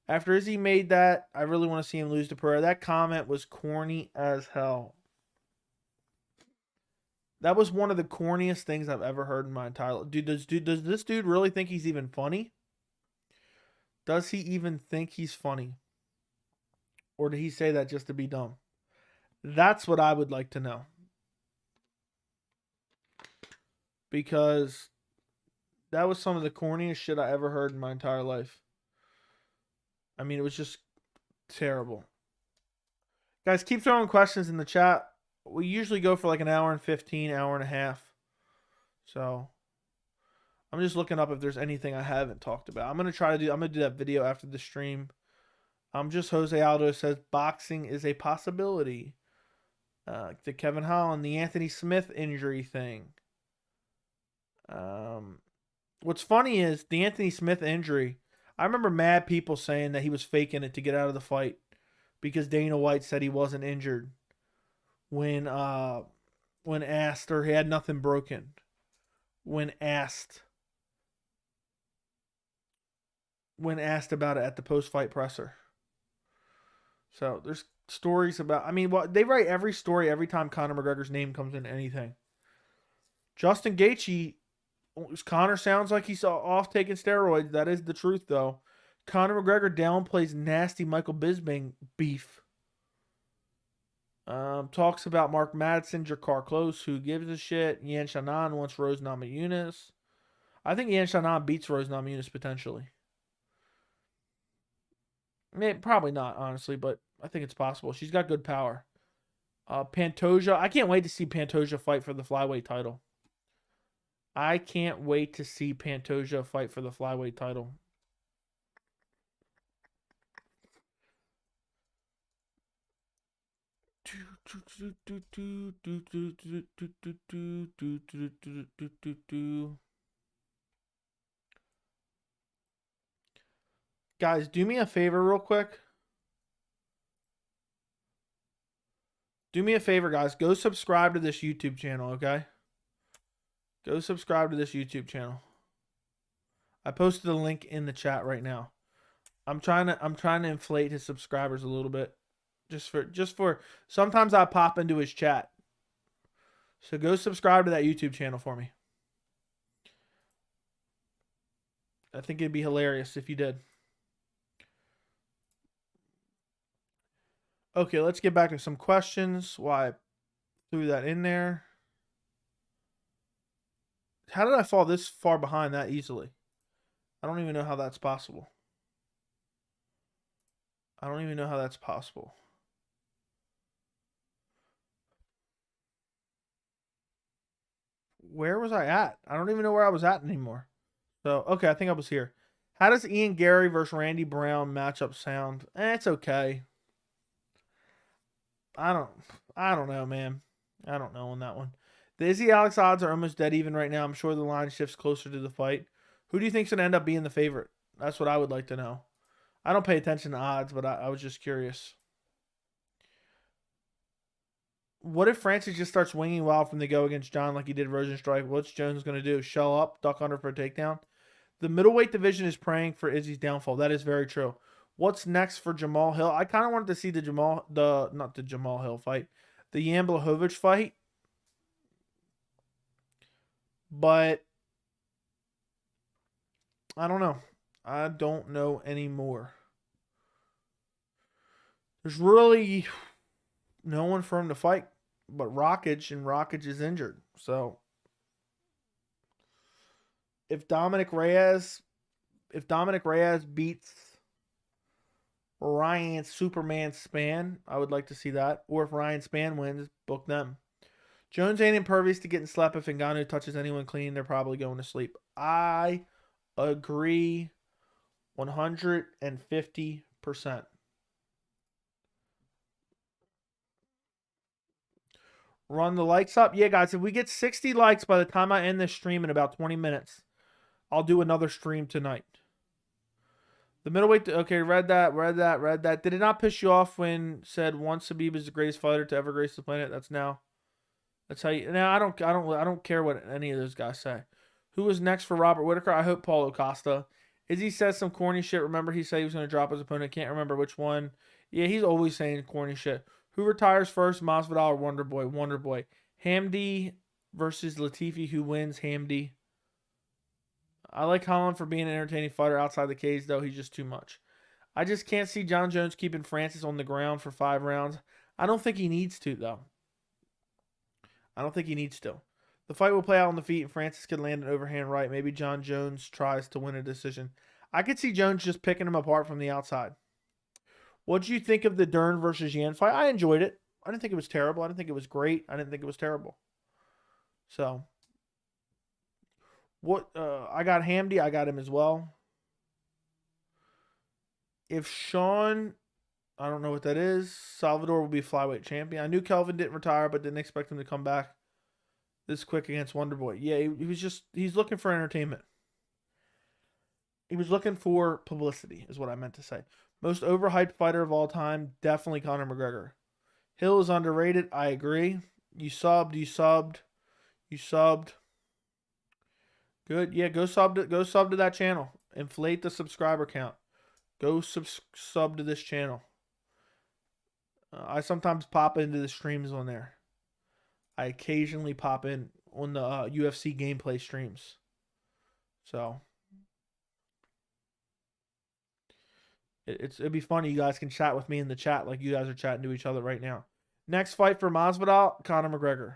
After Izzy made that, I really want to see him lose to Pereira. That comment was corny as hell. That was one of the corniest things I've ever heard in my entire life. Does this dude really think he's even funny? Does he even think he's funny? Or did he say that just to be dumb? That's what I would like to know. Because that was some of the corniest shit I ever heard in my entire life. I mean, it was just terrible. Guys, keep throwing questions in the chat. We usually go for like an hour and 15, hour and a half. So I'm just looking up if there's anything I haven't talked about. I'm gonna do that video after the stream. Just Jose Aldo says boxing is a possibility. The Kevin Holland, the Anthony Smith injury thing. What's funny is the Anthony Smith injury. I remember mad people saying that he was faking it to get out of the fight because Dana White said he wasn't injured when asked, or he had nothing broken when asked about it at the post-fight presser. So there's stories about, I mean, they write every story every time Conor McGregor's name comes into anything. Justin Gaethje, Conor sounds like he's off taking steroids. That is the truth, though. Conor McGregor downplays nasty Michael Bisping beef. Talks about Mark Madsen, Jakar Close, who gives a shit. Yan Xiaonan wants Rose Namajunas. I think Yan Xiaonan beats Rose Namajunas potentially. Probably not, honestly, but I think it's possible. She's got good power. Pantoja. I can't wait to see Pantoja fight for the flyweight title. I can't wait to see Pantoja fight for the flyweight title. Guys, do me a favor real quick. Do me a favor, guys. Go subscribe to this YouTube channel, okay? Go subscribe to this YouTube channel. I posted a link in the chat right now. I'm trying to inflate his subscribers a little bit. Just for sometimes I pop into his chat. So go subscribe to that YouTube channel for me. I think it'd be hilarious if you did. Okay, let's get back to some questions. Why I threw that in there. How did I fall this far behind that easily? I don't even know how that's possible. I don't even know how that's possible. Where was I at? I don't even know where I was at anymore. So, okay, I think I was here. How does Ian Gary versus Randy Brown matchup sound? It's okay. I don't know, man. I don't know on that one. The Izzy Alex odds are almost dead even right now. I'm sure the line shifts closer to the fight. Who do you think's going to end up being the favorite? That's what I would like to know. I don't pay attention to odds, but I was just curious. What if Francis just starts winging wild from the go against John like he did Rosenstrike? What's Jones going to do? Show up, duck under for a takedown? The middleweight division is praying for Izzy's downfall. That is very true. What's next for Jamal Hill? I kind of wanted to see the Jamal Hill fight. The Jan Blachowicz fight. But I don't know. I don't know anymore. There's really no one for him to fight but Rockage, and Rockage is injured. So if Dominic Reyes beats Ryan Superman Spann, I would like to see that. Or if Ryan Spann wins, book them. Jones ain't impervious to getting slapped. If Ngannou touches anyone clean, they're probably going to sleep. I agree 150%. Run the likes up. Yeah, guys, if we get 60 likes by the time I end this stream in about 20 minutes, I'll do another stream tonight. The middleweight, okay, read that. Did it not piss you off when said once Khabib is the greatest fighter to ever grace the planet? That's how you. Now I don't care what any of those guys say. Who was next for Robert Whitaker? I hope Paulo Costa. Izzy says some corny shit. Remember he said he was going to drop his opponent. Can't remember which one. Yeah, he's always saying corny shit. Who retires first, Masvidal or Wonderboy? Wonderboy. Hamdi versus Latifi. Who wins? Hamdi. I like Holland for being an entertaining fighter outside the cage, though. He's just too much. I just can't see John Jones keeping Francis on the ground for 5 rounds. I don't think he needs to, though. I don't think he needs to. The fight will play out on the feet, and Francis could land an overhand right. Maybe John Jones tries to win a decision. I could see Jones just picking him apart from the outside. What did you think of the Dern versus Yan fight? I enjoyed it. I didn't think it was terrible. I didn't think it was great. I didn't think it was terrible. So, what? I got Hamdi. I got him as well. If Sean, I don't know what that is. Salvador will be flyweight champion. I knew Kelvin didn't retire, but didn't expect him to come back this quick against Wonderboy. Yeah, he's looking for entertainment. He was looking for publicity, is what I meant to say. Most overhyped fighter of all time, definitely Conor McGregor. Hill is underrated. I agree. You subbed. Good. Yeah, go sub to that channel. Inflate the subscriber count. Go sub to this channel. I sometimes pop into the streams on there. I occasionally pop in on the UFC gameplay streams. So it'd be funny. You guys can chat with me in the chat like you guys are chatting to each other right now. Next fight for Masvidal, Conor McGregor.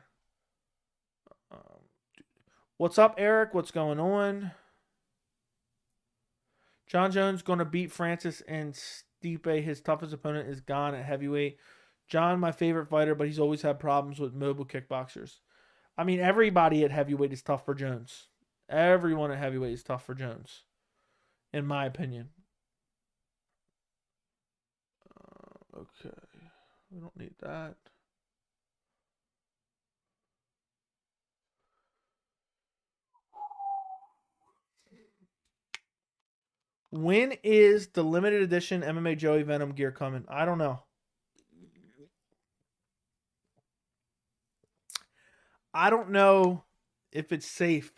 What's up, Eric? What's going on? John Jones going to beat Francis and Stipe. His toughest opponent is gone at heavyweight. John, my favorite fighter, but he's always had problems with mobile kickboxers. I mean, everybody at heavyweight is tough for Jones. Everyone at heavyweight is tough for Jones, in my opinion. Okay. We don't need that. When is the limited edition MMA Joey Venom gear coming? I don't know. I don't know if it's safe.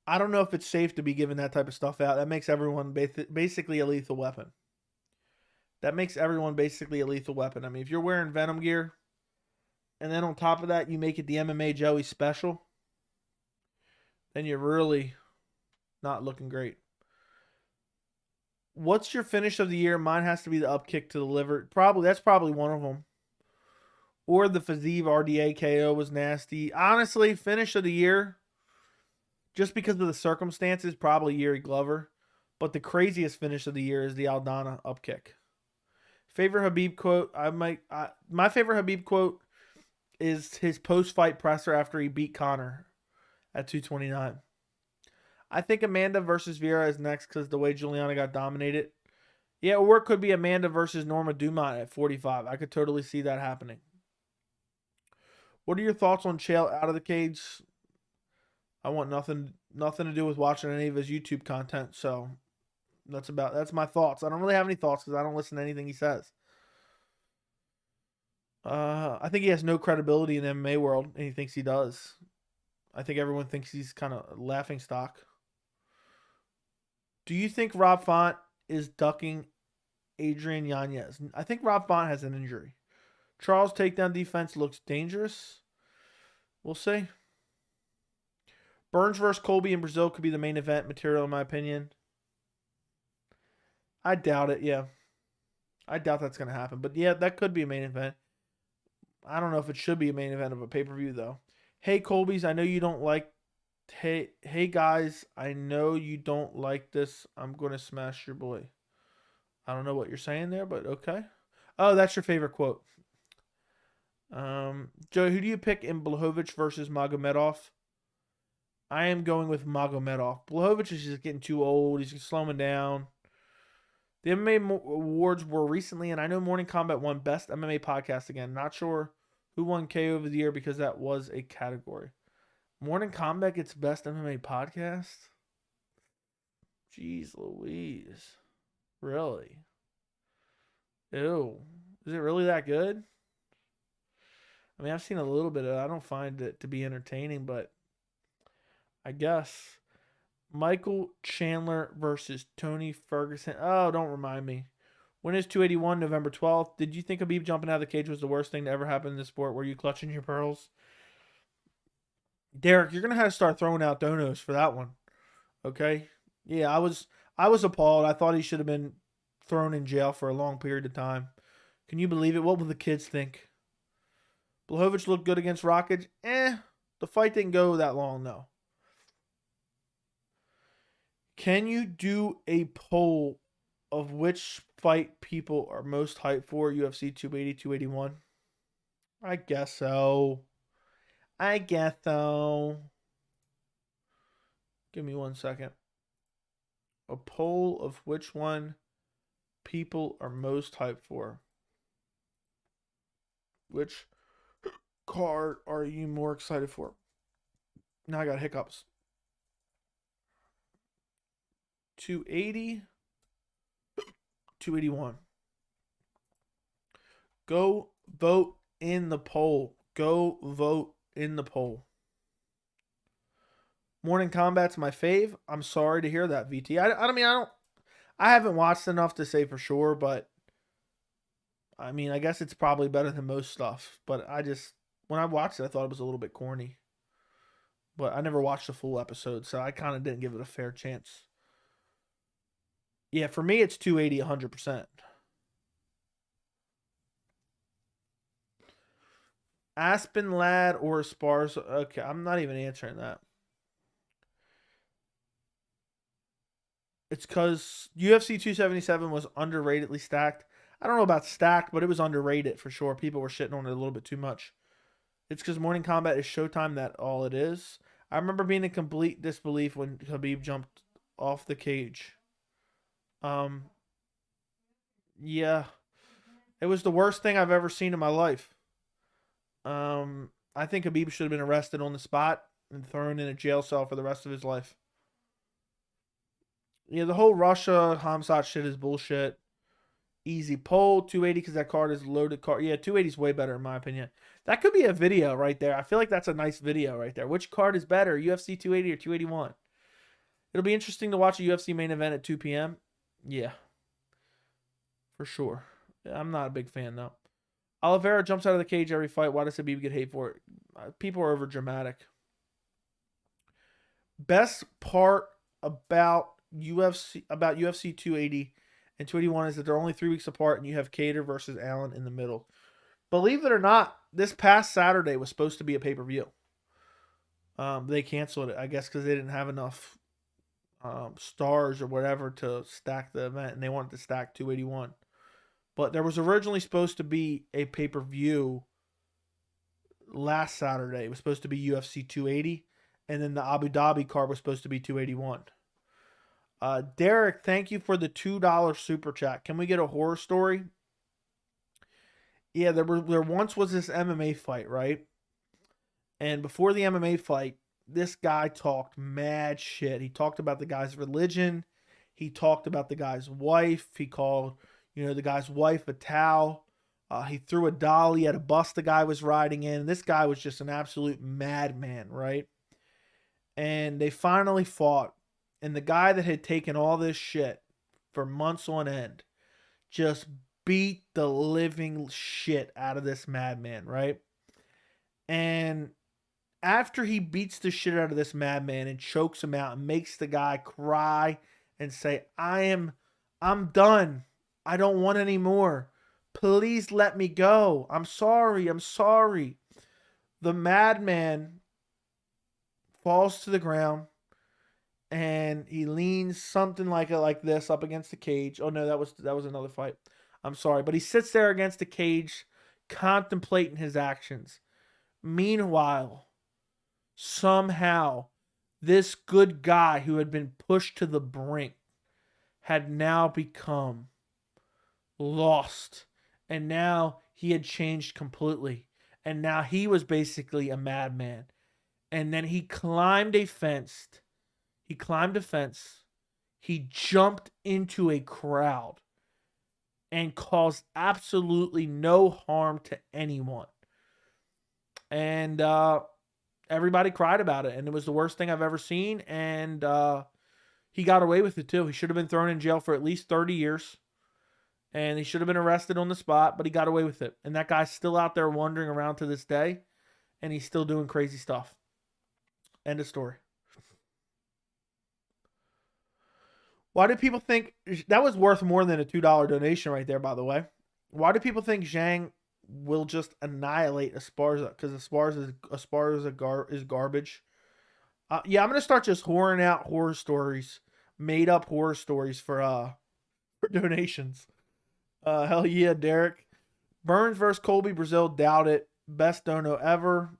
I don't know if it's safe to be giving that type of stuff out. That makes everyone basically a lethal weapon. I mean, if you're wearing Venom gear, and then on top of that, you make it the MMA Joey special, then you're really not looking great. What's your finish of the year? Mine has to be the up kick to the liver. That's probably one of them. Or the Fiziev RDA KO was nasty. Honestly, finish of the year, just because of the circumstances, probably Yuri Glover. But the craziest finish of the year is the Aldana up kick. Favorite Khabib quote? My favorite Khabib quote is his post-fight presser after he beat Conor at 229. I think Amanda versus Vera is next because the way Juliana got dominated. Yeah, or it could be Amanda versus Norma Dumont at 45. I could totally see that happening. What are your thoughts on Chael out of the cage? I want nothing to do with watching any of his YouTube content, so that's my thoughts. I don't really have any thoughts because I don't listen to anything he says. I think he has no credibility in the MMA world, and he thinks he does. I think everyone thinks he's kind of laughing stock. Do you think Rob Font is ducking Adrian Yanez? I think Rob Font has an injury. Charles' takedown defense looks dangerous. We'll see. Burns versus Colby in Brazil could be the main event material, in my opinion. I doubt it, yeah. I doubt that's going to happen. But yeah, that could be a main event. I don't know if it should be a main event of a pay-per-view, though. Hey, Colbys, I know you don't like... Hey, guys, I know you don't like this. I'm going to smash your boy. I don't know what you're saying there, but okay. Oh, that's your favorite quote. Joe, who do you pick in Blachowicz versus Magomedov? I am going with Magomedov. Blachowicz is just getting too old. He's slowing down. The MMA awards were recently, and I know Morning Combat won Best MMA Podcast again. Not sure who won KO of the year because that was a category. Morning Combat gets Best MMA Podcast? Jeez Louise. Really? Ew. Is it really that good? I mean, I've seen a little bit of it. I don't find it to be entertaining, but I guess. Michael Chandler versus Tony Ferguson. Oh, don't remind me. When is 281? November 12th. Did you think Khabib jumping out of the cage was the worst thing to ever happen in this sport? Were you clutching your pearls? Derek, you're going to have to start throwing out donos for that one. Okay? Yeah, I was appalled. I thought he should have been thrown in jail for a long period of time. Can you believe it? What will the kids think? Blachowicz looked good against Rockage. The fight didn't go that long, though. Can you do a poll of which fight people are most hyped for? UFC 280, 281? I guess so. Give me 1 second. A poll of which one people are most hyped for. Which card are you more excited for? Now I got hiccups. 280, 281. Go vote in the poll. Go vote in the poll. Morning Combat's my fave. I'm sorry to hear that, VT. I haven't watched enough to say for sure, but I mean, I guess it's probably better than most stuff. But when I watched it, I thought it was a little bit corny. But I never watched a full episode, so I kind of didn't give it a fair chance. Yeah, for me, it's 280, 100%. Aspen Lad or Spars? Okay, I'm not even answering that. It's because UFC 277 was underratedly stacked. I don't know about stacked, but it was underrated for sure. People were shitting on it a little bit too much. It's because Morning Combat is Showtime, that all it is. I remember being in complete disbelief when Khabib jumped off the cage. Yeah. It was the worst thing I've ever seen in my life. I think Khabib should have been arrested on the spot and thrown in a jail cell for the rest of his life. Yeah, the whole Russia Hamzat shit is bullshit. Easy poll, 280 because that card is loaded card. Yeah, 280 is way better in my opinion. That could be a video right there. I feel like that's a nice video right there. Which card is better, UFC 280 or 281? It'll be interesting to watch a UFC main event at 2 p.m. Yeah, for sure. I'm not a big fan though. Oliveira jumps out of the cage every fight. Why does Khabib get hate for it? People are over dramatic. Best part about UFC 280 and 281 is that they're only 3 weeks apart, and you have Cater versus Allen in the middle. Believe it or not, this past Saturday was supposed to be a pay-per-view. They canceled it, I guess, because they didn't have enough stars or whatever to stack the event, and they wanted to stack 281. But there was originally supposed to be a pay-per-view last Saturday. It was supposed to be UFC 280, and then the Abu Dhabi card was supposed to be 281. Derek, thank you for the $2 super chat. Can we get a horror story? Yeah, there once was this MMA fight, right? And before the MMA fight, this guy talked mad shit. He talked about the guy's religion. He talked about the guy's wife. He called, the guy's wife a towel. He threw a dolly at a bus the guy was riding in. This guy was just an absolute madman, right? And they finally fought. And the guy that had taken all this shit for months on end just beat the living shit out of this madman, right? And After he beats the shit out of this madman and chokes him out and makes the guy cry and say, I'm done. I don't want any more. Please let me go. I'm sorry. I'm sorry. The madman falls to the ground and he leans something like this up against the cage. Oh no, that was another fight. I'm sorry, but he sits there against the cage contemplating his actions. Meanwhile, somehow this good guy who had been pushed to the brink had now become lost, and now he had changed completely, and now he was basically a madman. And then he climbed a fence. He jumped into a crowd and caused absolutely no harm to anyone. And everybody cried about it, and it was the worst thing I've ever seen. And he got away with it too. He should have been thrown in jail for at least 30 years. And he should have been arrested on the spot, but he got away with it. And that guy's still out there wandering around to this day, and he's still doing crazy stuff. End of story. Why do people think that was worth more than a $2 donation right there, by the way? Why do people think Zhang will just annihilate Esparza? Because Esparza is garbage. Yeah, I'm going to start just whoring out horror stories, made up horror stories for donations. Hell yeah, Derek. Burns versus Colby, Brazil, doubt it. Best dono ever.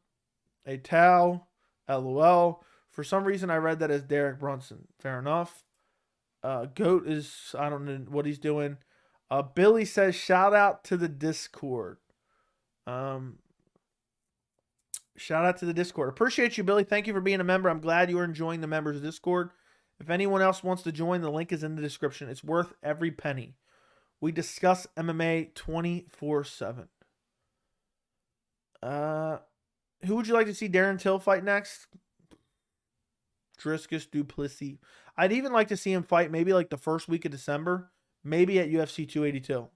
A towel. LOL. For some reason, I read that as Derek Brunson. Fair enough. Goat is, I don't know what he's doing. Billy says, shout out to the Discord. Shout out to the Discord. Appreciate you, Billy. Thank you for being a member. I'm glad you are enjoying the members' Discord. If anyone else wants to join, the link is in the description. It's worth every penny. We discuss MMA 24/7. Who would you like to see Darren Till fight next? Driscus Duplessis. I'd even like to see him fight maybe like the first week of December. Maybe at UFC 282.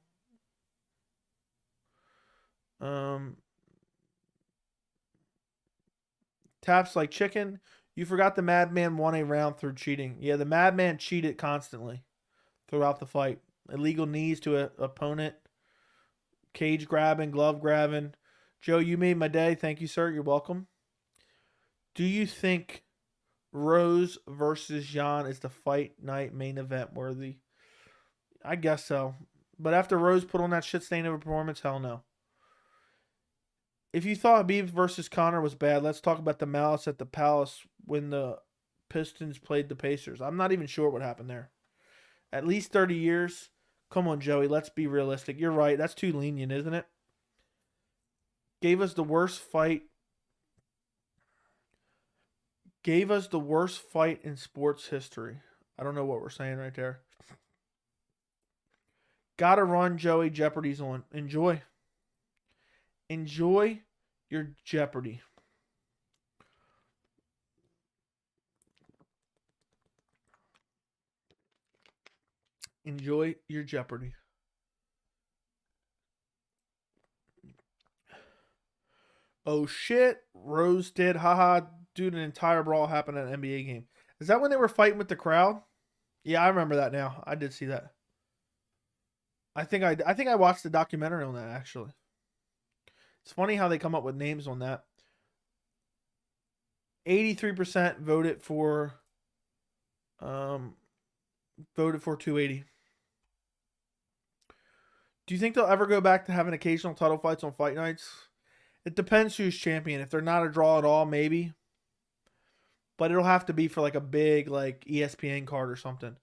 Taps like chicken. You forgot the Madman won a round through cheating. Yeah, the Madman cheated constantly throughout the fight. Illegal knees to an opponent. Cage grabbing, glove grabbing. Joe, you made my day. Thank you, sir. You're welcome. Do you think Rose versus Jan is the fight night main event worthy? I guess so. But after Rose put on that shit stain of a performance, hell no. If you thought Khabib versus Conor was bad, let's talk about the malice at the Palace when the Pistons played the Pacers. I'm not even sure what happened there. At least 30 years. Come on, Joey. Let's be realistic. You're right. That's too lenient, isn't it? Gave us the worst fight. Gave us the worst fight in sports history. I don't know what we're saying right there. Gotta run, Joey. Jeopardy's on. Enjoy. Enjoy your Jeopardy. Enjoy your Jeopardy. Oh shit. Rose did. Haha. Dude, an entire brawl happened at an NBA game. Is that when they were fighting with the crowd? Yeah, I remember that now. I did see that. I think I watched the documentary on that actually. It's funny how they come up with names on that. 83% voted for 280. Do you think they'll ever go back to having occasional title fights on fight nights? It depends who's champion. If they're not a draw at all, maybe. But it'll have to be for like a big like ESPN card or something.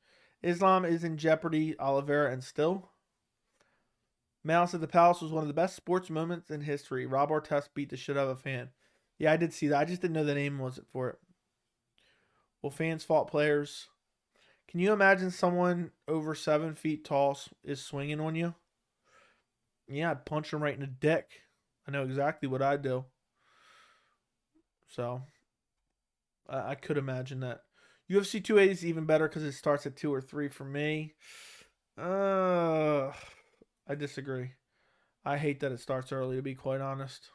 Islam is in jeopardy, Oliveira and Still. Malice at the Palace was one of the best sports moments in history. Rob Artest beat the shit out of a fan. Yeah, I did see that. I just didn't know the name was it for it. Will fans fault players? Can you imagine someone over 7 feet tall is swinging on you? Yeah, I'd punch him right in the dick. I know exactly what I'd do. So, I could imagine that. UFC 280 is even better because it starts at 2 or 3 for me. I disagree. I hate that it starts early, to be quite honest.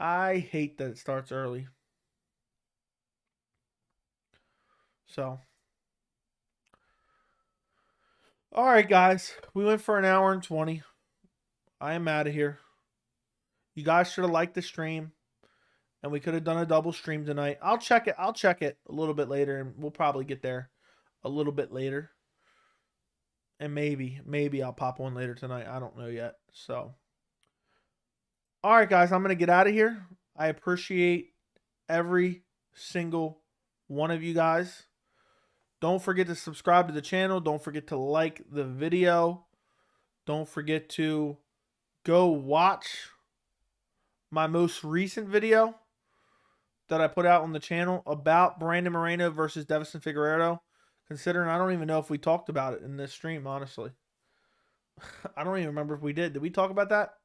I hate that it starts early. So, all right, guys. We went for an hour and 20. I am out of here. You guys should have liked the stream, and we could have done a double stream tonight. I'll check it. I'll check it a little bit later, and we'll probably get there a little bit later. And maybe I'll pop one later tonight. I don't know yet. So, all right, guys. I'm going to get out of here. I appreciate every single one of you guys. Don't forget to subscribe to the channel. Don't forget to like the video. Don't forget to go watch my most recent video that I put out on the channel about Brandon Moreno versus Deiveson Figueiredo. Considering I don't even know if we talked about it in this stream, honestly. I don't even remember if we did. Did we talk about that?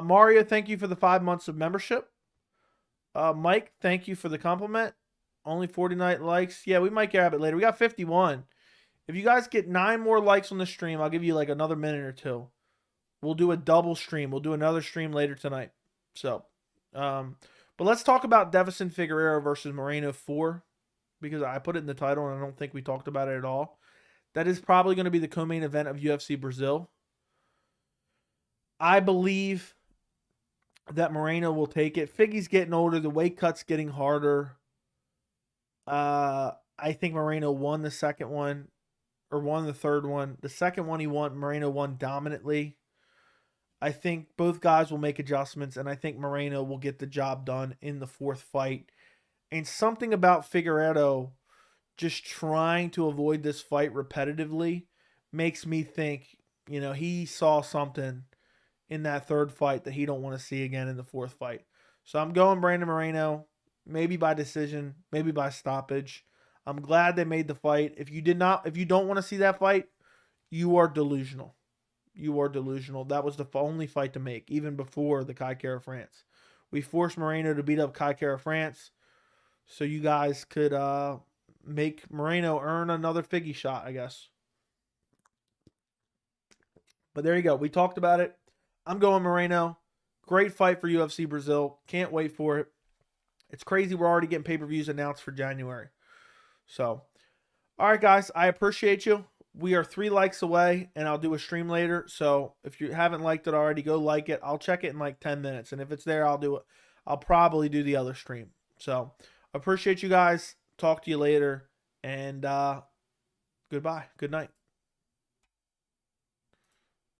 Mario, thank you for the 5 months of membership. Mike, thank you for the compliment. Only 49 likes. Yeah, we might grab it later. We got 51. If you guys get 9 more likes on the stream, I'll give you like another minute or two. We'll do a double stream. We'll do another stream later tonight. So, but let's talk about Deiveson Figueiredo versus Moreno 4, because I put it in the title and I don't think we talked about it at all. That is probably going to be the co-main event of UFC Brazil. I believe that Moreno will take it. Figgy's getting older. The weight cut's getting harder. I think Moreno won the second one, or won the third one. The second one he won, Moreno won dominantly. I think both guys will make adjustments, and I think Moreno will get the job done in the fourth fight. And something about Figueiredo just trying to avoid this fight repetitively makes me think, you know, he saw something in that third fight that he don't want to see again in the fourth fight. So I'm going Brandon Moreno, maybe by decision, maybe by stoppage. I'm glad they made the fight. If you don't want to see that fight, you are delusional. You are delusional. That was the only fight to make, even before the Kai Kara France. We forced Moreno to beat up Kai Kara France so you guys could make Moreno earn another Figgy shot, I guess. But there you go. We talked about it. I'm going Moreno. Great fight for UFC Brazil. Can't wait for it. It's crazy we're already getting pay-per-views announced for January. So, all right, guys. I appreciate you. We are 3 likes away, and I'll do a stream later. So if you haven't liked it already, go like it. I'll check it in like 10 minutes. And if it's there, I'll do it. I'll probably do the other stream. So appreciate you guys. Talk to you later. And goodbye. Good night.